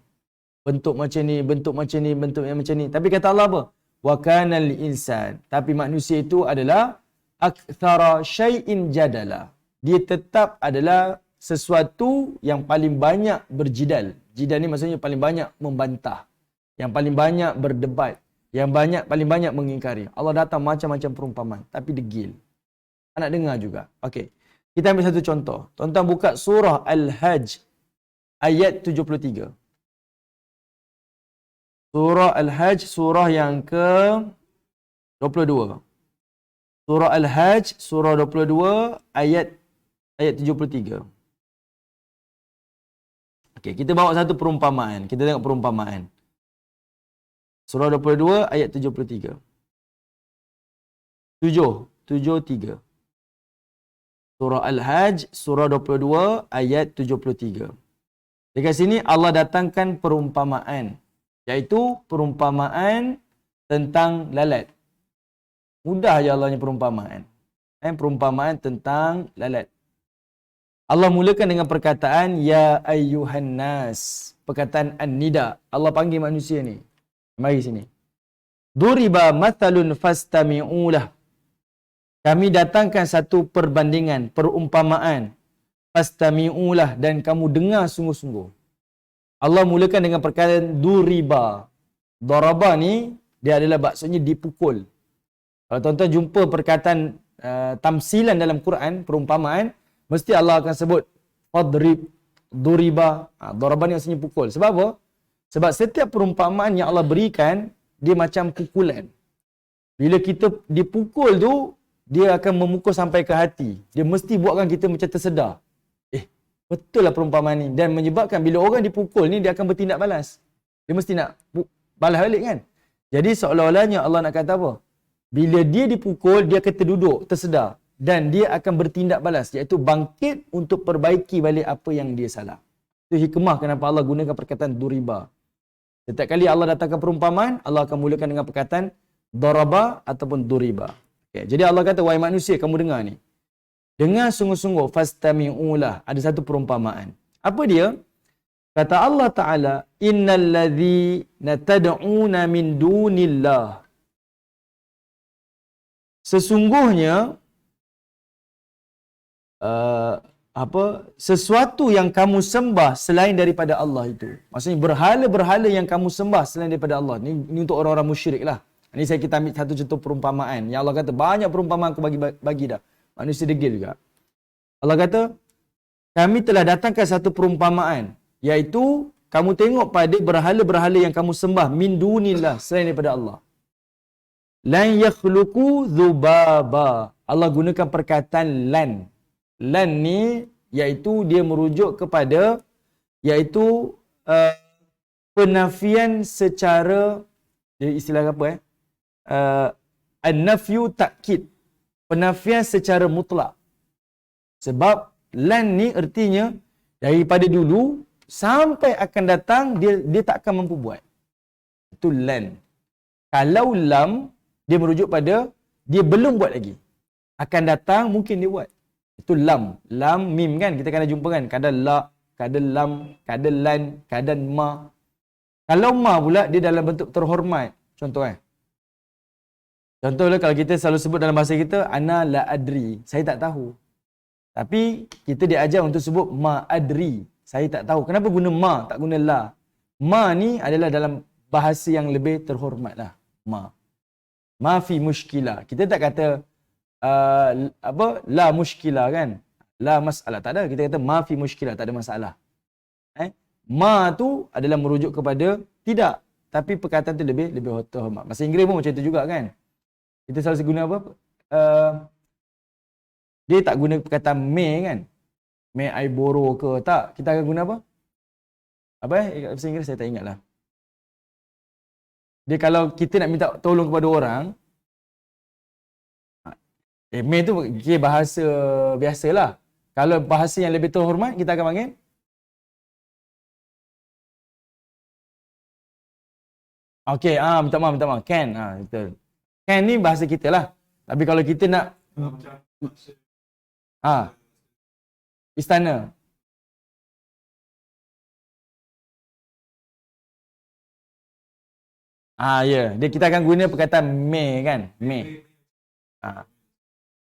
Bentuk macam ni, bentuk macam ni, bentuk yang macam ni. Tapi kata Allah apa? Wa kanal insan. Tapi manusia itu adalah akthara syai'in jadala. Dia tetap adalah sesuatu yang paling banyak berjidal. Jidal ni maksudnya paling banyak membantah. Yang paling banyak berdebat. Yang paling banyak mengingkari. Allah datang macam-macam perumpamaan. Tapi degil. Nak dengar juga. Okey. Kita ambil satu contoh. Tuan-tuan buka surah Al-Hajj ayat 73. Surah Al-Hajj, surah yang ke 22. Surah Al-Hajj, surah 22, ayat 73. Okey, kita bawa satu perumpamaan. Kita tengok perumpamaan. Surah 22, ayat 73. 73. Surah Al-Hajj, surah 22, ayat 73. Dekat sini Allah datangkan perumpamaan. Iaitu perumpamaan tentang lalat. Mudah je Allahnya perumpamaan. Perumpamaan tentang lalat. Allah mulakan dengan perkataan ya ayyuhan nas. Perkataan an-nida. Allah panggil manusia ni. Mari sini. Duriba mathalun fastami'ulah. Kami datangkan satu perbandingan, perumpamaan. Fastami'ulah, dan kamu dengar sungguh-sungguh. Allah mulakan dengan perkataan duriba. Daraba ni dia adalah maksudnya dipukul. Kalau tuan-tuan jumpa perkataan tamsilan dalam Quran, perumpamaan, mesti Allah akan sebut fadrib, duriba. Daraba ni maksudnya pukul. Sebab apa? Sebab setiap perumpamaan yang Allah berikan, dia macam pukulan. Bila kita dipukul tu, dia akan memukul sampai ke hati. Dia mesti buatkan kita macam tersedar. Betul lah perumpamaan ni. Dan menyebabkan bila orang dipukul ni, dia akan bertindak balas. Dia mesti nak balas balik kan. Jadi seolah-olahnya Allah nak kata apa? Bila dia dipukul, dia akan terduduk, tersedar. Dan dia akan bertindak balas, iaitu bangkit untuk perbaiki balik apa yang dia salah. Itu hikmah kenapa Allah gunakan perkataan duriba. Setiap kali Allah datangkan perumpamaan, Allah akan mulakan dengan perkataan daraba ataupun duriba. Okay. Jadi Allah kata, wahai manusia, kamu dengar ni. Dengar sungguh-sungguh, fastami'ulah. Ada satu perumpamaan. Apa dia? Kata Allah Ta'ala, innal ladzina tad'una min dunillah. Sesungguhnya sesuatu yang kamu sembah selain daripada Allah itu. Maksudnya berhala-berhala yang kamu sembah selain daripada Allah. Ini untuk orang-orang musyrik lah. Ini kita ambil satu contoh perumpamaan. Yang Allah kata banyak perumpamaan aku bagi dah. Manusia degil juga. Allah kata, kami telah datangkan satu perumpamaan. Iaitu, kamu tengok pada berhala-berhala yang kamu sembah min dunillah selain daripada Allah. Lan yakhluqu dzubaba. Allah gunakan perkataan lan. Lan ni iaitu dia merujuk kepada iaitu penafian secara, dia istilah apa an-nafyu ta'kid. Penafian secara mutlak. Sebab lan ni artinya daripada dulu sampai akan datang dia tak akan mampu buat. Itu lan. Kalau lam dia merujuk pada dia belum buat lagi. Akan datang mungkin dia buat. Itu lam. Lam mim kan kita kena jumpa kan. Kadang la, kadang lam, kadang lan, kadang ma. Kalau ma pula dia dalam bentuk terhormat. Contoh Contohnya kalau kita selalu sebut dalam bahasa kita ana la adri, saya tak tahu. Tapi kita diajar untuk sebut ma adri, saya tak tahu. Kenapa guna ma, tak guna la? Ma ni adalah dalam bahasa yang lebih terhormat lah. Ma fi mushkilah. Kita tak kata la mushkilah kan? La masalah. Tak ada. Kita kata ma fi mushkilah, tak ada masalah. Ma tu adalah merujuk kepada tidak. Tapi perkataan tu lebih terhormat. Bahasa Inggeris pun macam itu juga kan? Kita selalu guna apa? Dia tak guna perkataan may kan? May I borrow ke? Tak. Kita akan guna apa? Bahasa Inggeris saya tak ingat lah. Dia kalau kita nak minta tolong kepada orang, may tu kira bahasa biasalah. Kalau bahasa yang lebih terhormat, kita akan panggil okey, minta maaf. Can. Betul. Can ni bahasa kita lah. Tapi kalau kita nak istana. Ya. Dia kita akan guna perkataan may kan? May.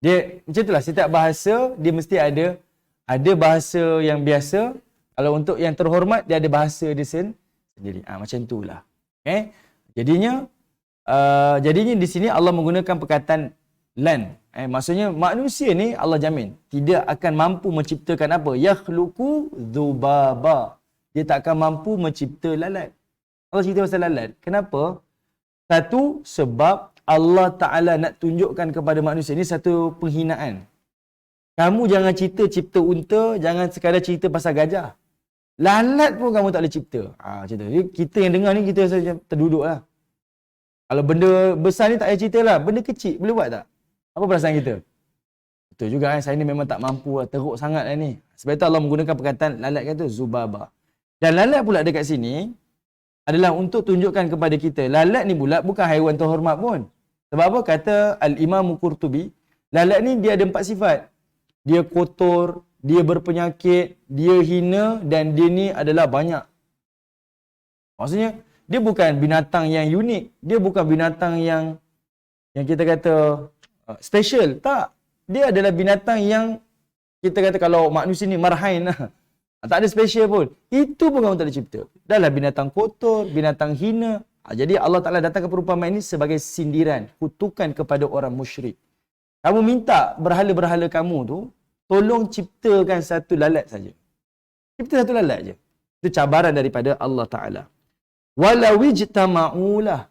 Dia macam itulah, setiap bahasa dia mesti ada bahasa yang biasa. Kalau untuk yang terhormat dia ada bahasa dia sendiri. Macam itulah. Okay? Jadinya di sini Allah menggunakan perkataan lan. Maksudnya manusia ni Allah jamin tidak akan mampu menciptakan apa? Yakhluqu dzubaba. Dia tak akan mampu mencipta lalat. Allah cerita pasal lalat. Kenapa? Satu, sebab Allah Ta'ala nak tunjukkan kepada manusia ni satu penghinaan. Kamu jangan cipta unta, jangan sekadar cerita pasal gajah. Lalat pun kamu tak boleh cipta. Macam tu. Kita yang dengar ni kita rasa terduduk lah. Kalau benda besar ni tak payah cerita lah. Benda kecil boleh buat tak? Apa perasaan kita? Betul juga kan. Saya ni memang tak mampu lah. Teruk sangat lah ni. Sebab itu Allah menggunakan perkataan lalat kata zubaba. Dan lalat pula dekat sini adalah untuk tunjukkan kepada kita. Lalat ni pula bukan haiwan terhormat pun. Sebab apa? Kata Al-Imam Qurtubi, lalat ni dia ada 4 sifat. Dia kotor, dia berpenyakit, dia hina dan dia ni adalah banyak. Maksudnya, dia bukan binatang yang unik. Dia bukan binatang yang kita kata special. Tak. Dia adalah binatang yang kita kata kalau manusia ni marhain lah. Tak ada special pun. Itu pun kamu tak ada cipta. Dahlah binatang kotor, binatang hina. Jadi Allah Ta'ala datangkan perumpamaan ini sebagai sindiran, kutukan kepada orang musyrik. Kamu minta berhala-berhala kamu tu, tolong ciptakan satu lalat saja. Cipta satu lalat je. Itu cabaran daripada Allah Ta'ala. Walawijtama'ulah.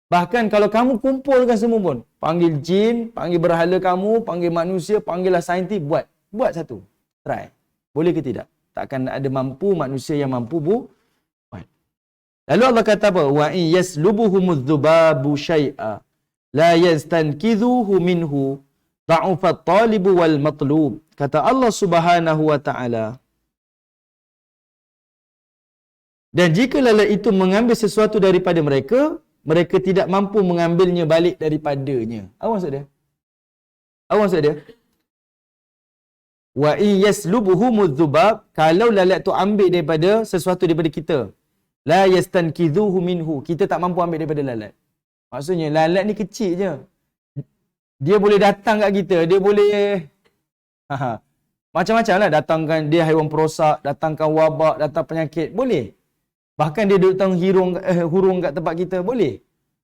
Bahkan kalau kamu kumpulkan semua pun, panggil jin, panggil berhala kamu, panggil manusia, panggillah saintis, buat satu. Try. Boleh ke tidak? Tak akan ada mampu manusia yang mampu buat. Lalu Allah kata apa? Wa in yaslubuhumudz dzubabu syai'a la yastankidhuhu minhu dha'ufat talibu wal matlub. Kata Allah Subhanahu wa taala, dan jika lalat itu mengambil sesuatu daripada mereka, mereka tidak mampu mengambilnya balik daripadanya. Apa maksud dia? Apa maksud dia? Wa in yaslubuhumudz dzubab, kalau lalat tu ambil daripada sesuatu daripada kita, la yastankidhuhu minhu, kita tak mampu ambil daripada lalat. Maksudnya lalat ni kecil je. Dia boleh datang kat kita, dia boleh macam-macam lah, datangkan dia haiwan perosak, datangkan wabak, datang penyakit, boleh. Bahkan dia datang hurung kat tempat kita, boleh.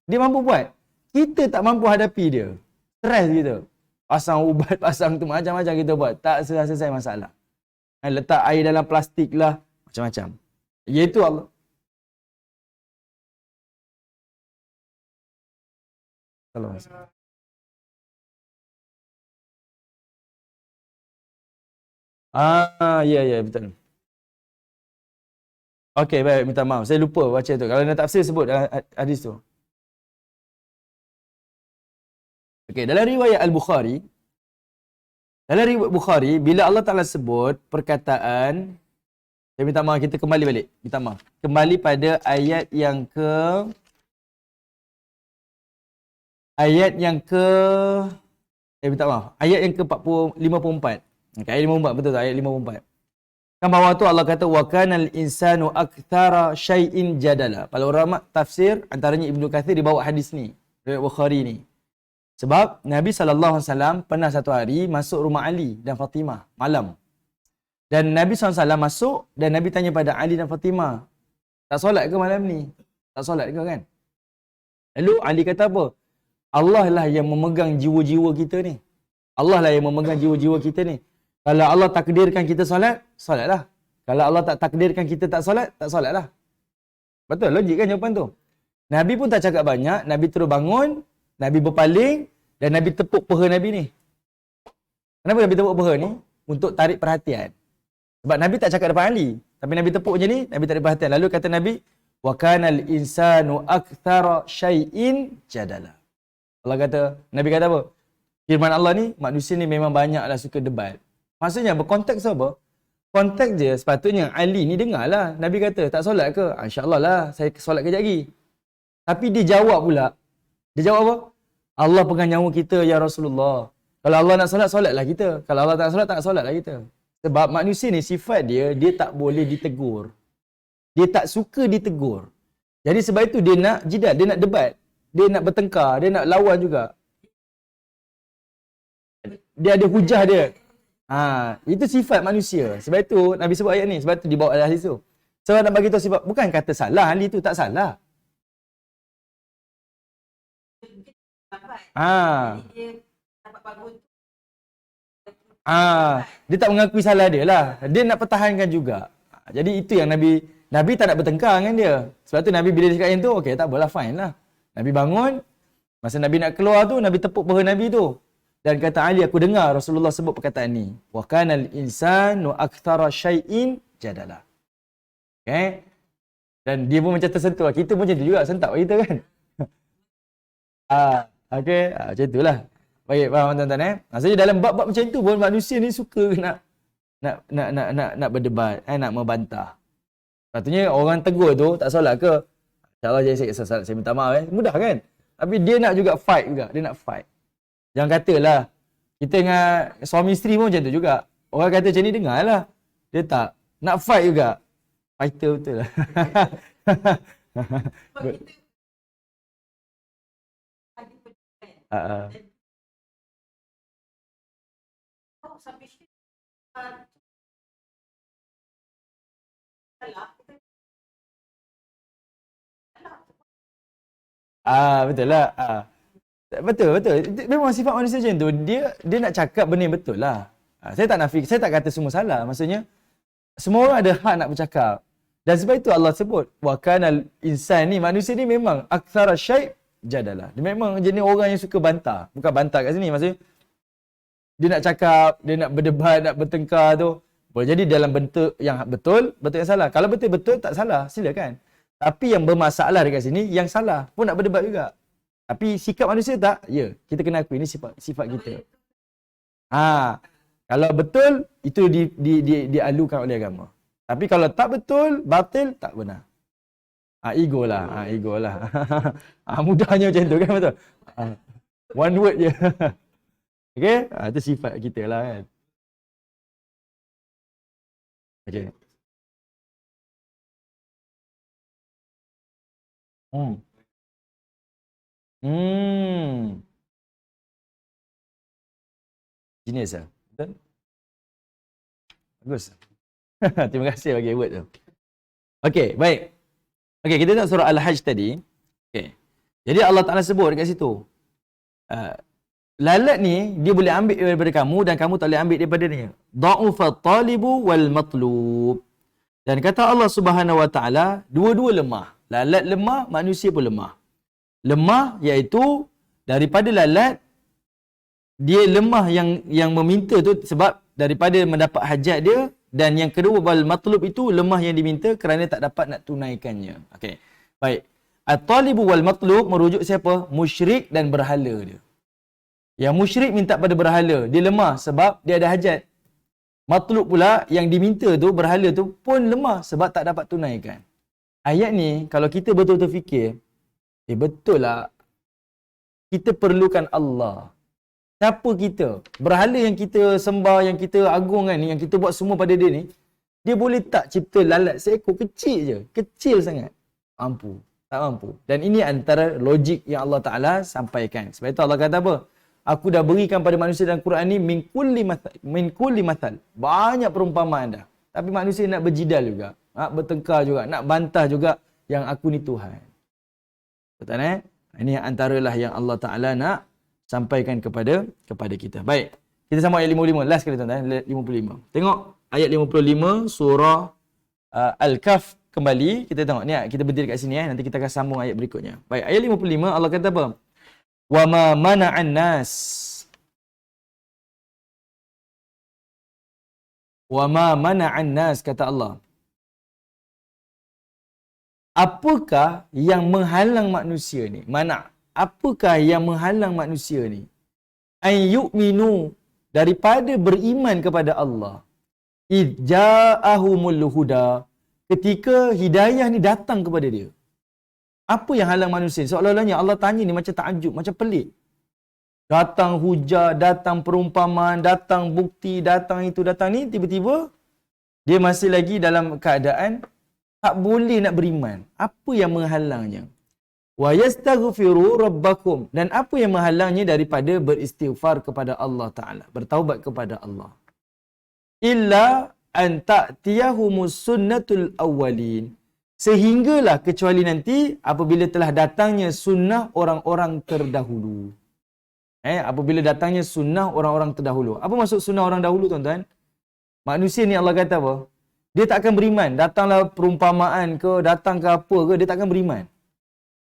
Dia mampu buat. Kita tak mampu hadapi dia. Stres kita. Pasang ubat, pasang tu, macam-macam kita buat. Tak selesai masalah. Letak air dalam plastik lah, macam-macam. Iaitu Allah. Kalau ya, betul. Okey, baik, minta maaf. Saya lupa baca tu. Kalau nak tafsir sebut dalam hadis tu. Okey, dalam riwayat Al-Bukhari, bila Allah Ta'ala sebut perkataan, saya minta maaf, kita kembali balik. Minta maaf. Kembali pada ayat yang ke minta maaf. Ayat yang ke 54. Okay, ayat 54, betul tak? Ayat 54. Kan bawah tu Allah kata wa kanal insanu aktsara syai'in jadala. Para ulama tafsir antaranya Ibnu Katsir dibawa hadis ni, riwayat Bukhari ni. Sebab Nabi SAW pernah satu hari masuk rumah Ali dan Fatimah malam. Dan Nabi SAW masuk dan Nabi tanya pada Ali dan Fatimah, tak solat ke malam ni? Tak solat ke kan? Lalu Ali kata apa? Allah lah yang memegang jiwa-jiwa kita ni. Allah lah yang memegang jiwa-jiwa kita ni. Kalau Allah takdirkan kita solat, solatlah. Kalau Allah tak takdirkan kita tak solat, tak solatlah. Betul, logik kan jawapan tu? Nabi pun tak cakap banyak, Nabi terus bangun, Nabi berpaling dan Nabi tepuk peha Nabi ni. Kenapa Nabi tepuk peha ni? Untuk tarik perhatian. Sebab Nabi tak cakap depan Ali, tapi Nabi tepuk je ni, Nabi tarik perhatian. Lalu kata Nabi, wa kanal insanu aktsara syai'in jadala. Allah kata, Nabi kata apa? Firman Allah ni, manusia ni memang banyaklah suka debat. Maksudnya berkonteks apa? Konteks je sepatutnya Ali ni dengarlah. Nabi kata, tak solat ke? InsyaAllah lah, saya solat kejap lagi. Tapi dia jawab pula. Dia jawab apa? Allah pegang nyawa kita, ya Rasulullah. Kalau Allah nak solat, solatlah kita. Kalau Allah tak solat, tak solatlah kita. Sebab manusia ni sifat dia tak boleh ditegur. Dia tak suka ditegur. Jadi sebab itu dia nak jidal, dia nak debat. Dia nak bertengkar, dia nak lawan juga. Dia ada hujah dia. Itu sifat manusia. Sebab itu Nabi sebut ayat ni, sebab tu dibawa dalam hadis tu. Sebab nak bagi tahu sifat, bukan kata salah Ali tu, tak salah. Dia tak mengakui salah dia lah. Dia nak pertahankan juga. Jadi itu yang Nabi tak nak bertengkar dengan dia. Sebab tu Nabi bila dia cakap yang tu, okey tak apalah, fine lah. Nabi bangun, masa Nabi nak keluar tu, Nabi tepuk peha Nabi tu. Dan kata Ali, aku dengar Rasulullah sebut perkataan ni. Wa kanal insanu aktsara syai'in jadala. Okay? Dan dia pun macam tersentuh. Kita pun macam tu juga, sentak kita kan. Okay, macam itulah. Baik, faham tuan-tuan Maksudnya dalam bab-bab macam tu pun manusia ni suka nak berdebat, nak membantah. Patutnya orang tegur tu tak solat ke? InsyaAllah jadi saya minta maaf mudah kan? Tapi dia nak juga fight juga, dia nak fight. Jangan katalah, kita dengan suami isteri pun macam tu juga. Orang kata macam ni, dengarlah. Dia tak. Nak fight juga. Fighter betul lah. Betul lah. Betul. Memang sifat manusia macam tu. Dia nak cakap benda yang betul lah. Saya tak nafik, saya tak kata semua salah. Maksudnya, semua orang ada hak nak bercakap. Dan sebab itu Allah sebut, wa kanal insan ni, manusia ni memang aktsara syai' jadalah. Dia memang jenis orang yang suka bantah. Bukan bantah kat sini, maksudnya dia nak cakap, dia nak berdebat, nak bertengkar tu. Boleh jadi dalam bentuk yang betul yang salah. Kalau betul-betul tak salah, silakan. Tapi yang bermasalah dekat sini, yang salah pun nak berdebat juga. Tapi sikap manusia tak? Ya, kita kena akui ini sifat kita. Kalau betul, itu dialukan oleh agama. Tapi kalau tak betul, batil, tak benar. Ego lah. Ego lah. Mudahnya macam tu kan, betul? One word je. Okay? Itu sifat kita lah kan. Okay. Genius lah. Betul? Bagus. Terima kasih bagi word tu. Okey, baik. Okey, kita tengok surah Al-Hajj tadi. Okey. Jadi Allah Ta'ala sebut dekat situ. Lalat ni, dia boleh ambil daripada kamu dan kamu tak boleh ambil daripada dia. Da'ufat talibu wal matlub. Dan kata Allah Subhanahu Wa Ta'ala, dua-dua lemah. Lalat lemah, manusia pun lemah. Lemah iaitu daripada lalat, dia lemah yang meminta tu sebab daripada mendapat hajat dia, dan yang kedua wal matlub itu lemah yang diminta kerana tak dapat nak tunaikannya. Okey. Baik. At-talibu wal matlub merujuk siapa? Musyrik dan berhala dia. Yang musyrik minta pada berhala, dia lemah sebab dia ada hajat. Matlub pula yang diminta tu, berhala tu pun lemah sebab tak dapat tunaikan. Ayat ni kalau kita betul-betul fikir, betul lah. Kita perlukan Allah. Siapa kita? Berhala yang kita sembah, yang kita agungkan ni, yang kita buat semua pada dia ni, dia boleh tak cipta lalat seekor kecil je? Kecil sangat. Mampu. Tak mampu. Dan ini antara logik yang Allah Ta'ala sampaikan. Sebab itu Allah kata apa? Aku dah berikan pada manusia dalam Quran ni min kulli mathal. Banyak perumpamaan dah. Tapi manusia nak berjidal juga. Nak bertengkar juga. Nak bantah juga yang aku ni Tuhan. Betul eh? Ini antaralah yang Allah Ta'ala nak sampaikan kepada kita. Baik. Kita sambung ayat 55. Last kali tuan-tuan. Ayat 55. Tengok ayat 55 surah Al-Kahf kembali. Kita tengok. Ni kita berdiri kat sini. Nanti kita akan sambung ayat berikutnya. Baik. Ayat 55 Allah kata apa? Wa ma mana'an nas. Wa ma mana'an nas kata Allah. Apakah yang menghalang manusia ni? Apakah yang menghalang manusia ni? Ay yu'minu, daripada beriman kepada Allah. Ija'ahumul huda, ketika hidayah ni datang kepada dia. Apa yang halang manusia? Seolah-olahnya Allah tanya ni macam takjub, macam pelik. Datang hujah, datang perumpamaan, datang bukti, datang itu, datang ni, tiba-tiba dia masih lagi dalam keadaan tak boleh nak beriman. Apa yang menghalangnya? Wa yastaghfiru rabbakum, dan apa yang menghalangnya daripada beristighfar kepada Allah Ta'ala, bertaubat kepada Allah. Illa an ta'tiyahumus sunnatul awwalin, sehinggalah kecuali nanti apabila telah datangnya sunnah orang-orang terdahulu. Apabila datangnya sunnah orang-orang terdahulu. Apa maksud sunnah orang dahulu tuan-tuan? Manusia ni Allah kata apa? Dia tak akan beriman. Datanglah perumpamaan ke, datang ke apa ke, dia tak akan beriman.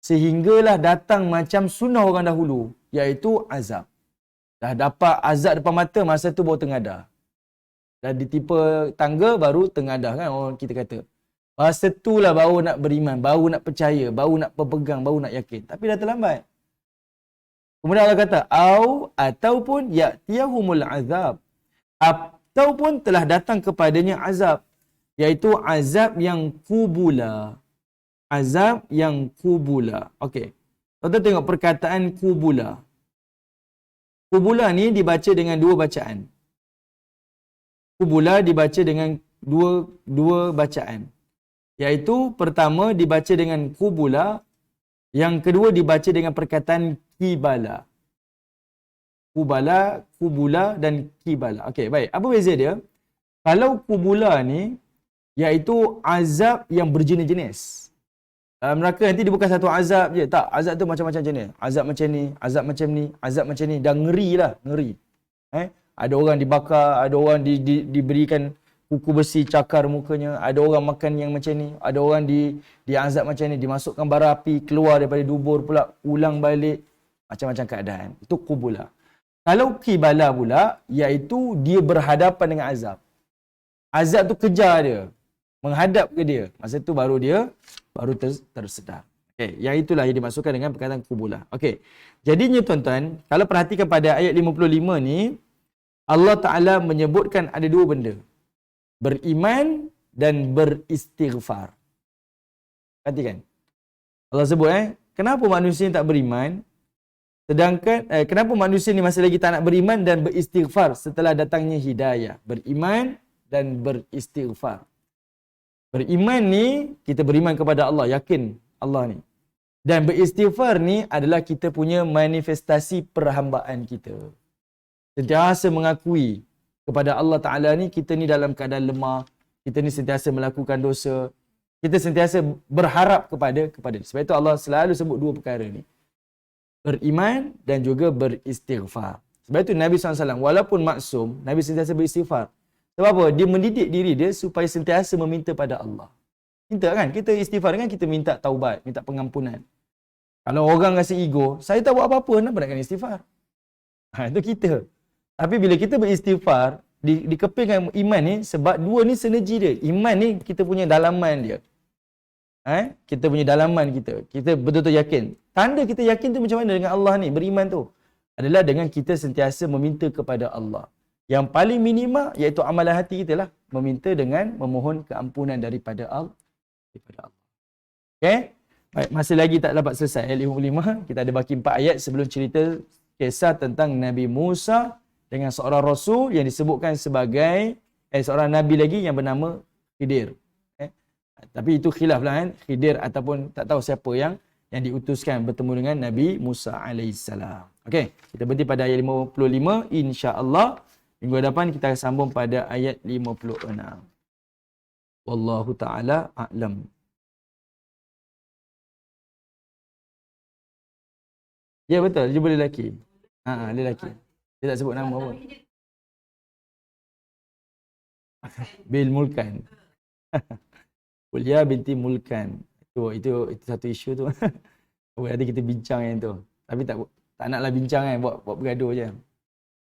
Sehinggalah datang macam sunnah orang dahulu, iaitu azab. Dah dapat azab depan mata, masa tu baru tengadah. Dah ditipa tangga, baru tengadah kan orang kita kata. Masa itulah baru nak beriman, baru nak percaya, baru nak berpegang, baru nak yakin. Tapi dah terlambat. Kemudian Allah kata, ataupun ya'tiyahumul azab. Ataupun telah datang kepadanya azab. Iaitu azab yang kubula. Azab yang kubula. Okey. Tuan-tuan tengok perkataan kubula. Kubula ni dibaca dengan dua bacaan. Kubula dibaca dengan dua bacaan. Iaitu pertama dibaca dengan kubula, yang kedua dibaca dengan perkataan kibala. Kubula dan kibala. Okey, baik. Apa beza dia? Kalau kubula ni iaitu azab yang berjenis-jenis. Dalam neraka nanti dia bukan satu azab je. Tak, azab tu macam-macam jenis. Azab macam ni, azab macam ni, azab macam ni. Dah ngeri lah, ngeri. Ada orang dibakar, ada orang diberikan kuku besi cakar mukanya, ada orang makan yang macam ni, ada orang diazab macam ni, dimasukkan bara api, keluar daripada dubur pula, ulang balik, macam-macam keadaan. Itu kubula. Kalau kibala pula, iaitu dia berhadapan dengan azab. Azab tu kejar dia. menghadap ke dia. Masa tu baru dia tersedar. Okey, yang itulah yang dimaksudkan dengan perkataan kubulah. Okey. Jadinya tuan-tuan, kalau perhatikan pada ayat 55 ni, Allah Taala menyebutkan ada dua benda. Beriman dan beristighfar. Perhatikan. Allah sebut kenapa manusia ni tak beriman? Sedangkan kenapa manusia ni masih lagi tak nak beriman dan beristighfar setelah datangnya hidayah? Beriman dan beristighfar. Beriman ni kita beriman kepada Allah, yakin Allah ni. Dan beristighfar ni adalah kita punya manifestasi perhambaan kita. Sentiasa mengakui kepada Allah Ta'ala ni kita ni dalam keadaan lemah, kita ni sentiasa melakukan dosa, kita sentiasa berharap kepada dia. Sebab itu Allah selalu sebut dua perkara ni. Beriman dan juga beristighfar. Sebab itu Nabi SAW walaupun maksum, Nabi sentiasa beristighfar. Sebab apa? Dia mendidik diri dia supaya sentiasa meminta pada Allah. Minta kan? Kita istighfar kan kita minta taubat, minta pengampunan. Kalau orang rasa ego, saya tak buat apa-apa, kenapa nak kena istighfar? Itu kita. Tapi bila kita beristighfar, dikepingkan iman ni, sebab dua ni sinergi dia. Iman ni kita punya dalaman dia. Kita punya dalaman kita. Kita betul-betul yakin. Tanda kita yakin tu macam mana dengan Allah ni, beriman tu? Adalah dengan kita sentiasa meminta kepada Allah. Yang paling minima iaitu amalan hati kita lah. Meminta dengan memohon keampunan daripada Allah. Okay? Baik, masih lagi tak dapat selesai ayat 55. Kita ada baki 4 ayat sebelum cerita kisah tentang Nabi Musa dengan seorang Rasul yang disebutkan sebagai seorang Nabi lagi yang bernama Khidir. Tapi itu khilaf lah kan. Khidir ataupun tak tahu siapa yang diutuskan bertemu dengan Nabi Musa alaihissalam. Okey, kita berhenti pada ayat 55. InsyaAllah minggu depan kita akan sambung pada ayat 56. Wallahu ta'ala a'lam. Ya betul, dia boleh lelaki. Lelaki. Dia tak sebut nama apa. Bil Mulkan. Kuliah binti Mulkan. Itu satu isu tu. Nanti kita bincang yang tu. Tapi tak naklah bincang kan, buat bergaduh je.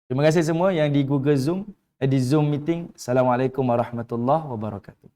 Terima kasih semua yang di Google Zoom, di Zoom meeting. Assalamualaikum warahmatullahi wabarakatuh.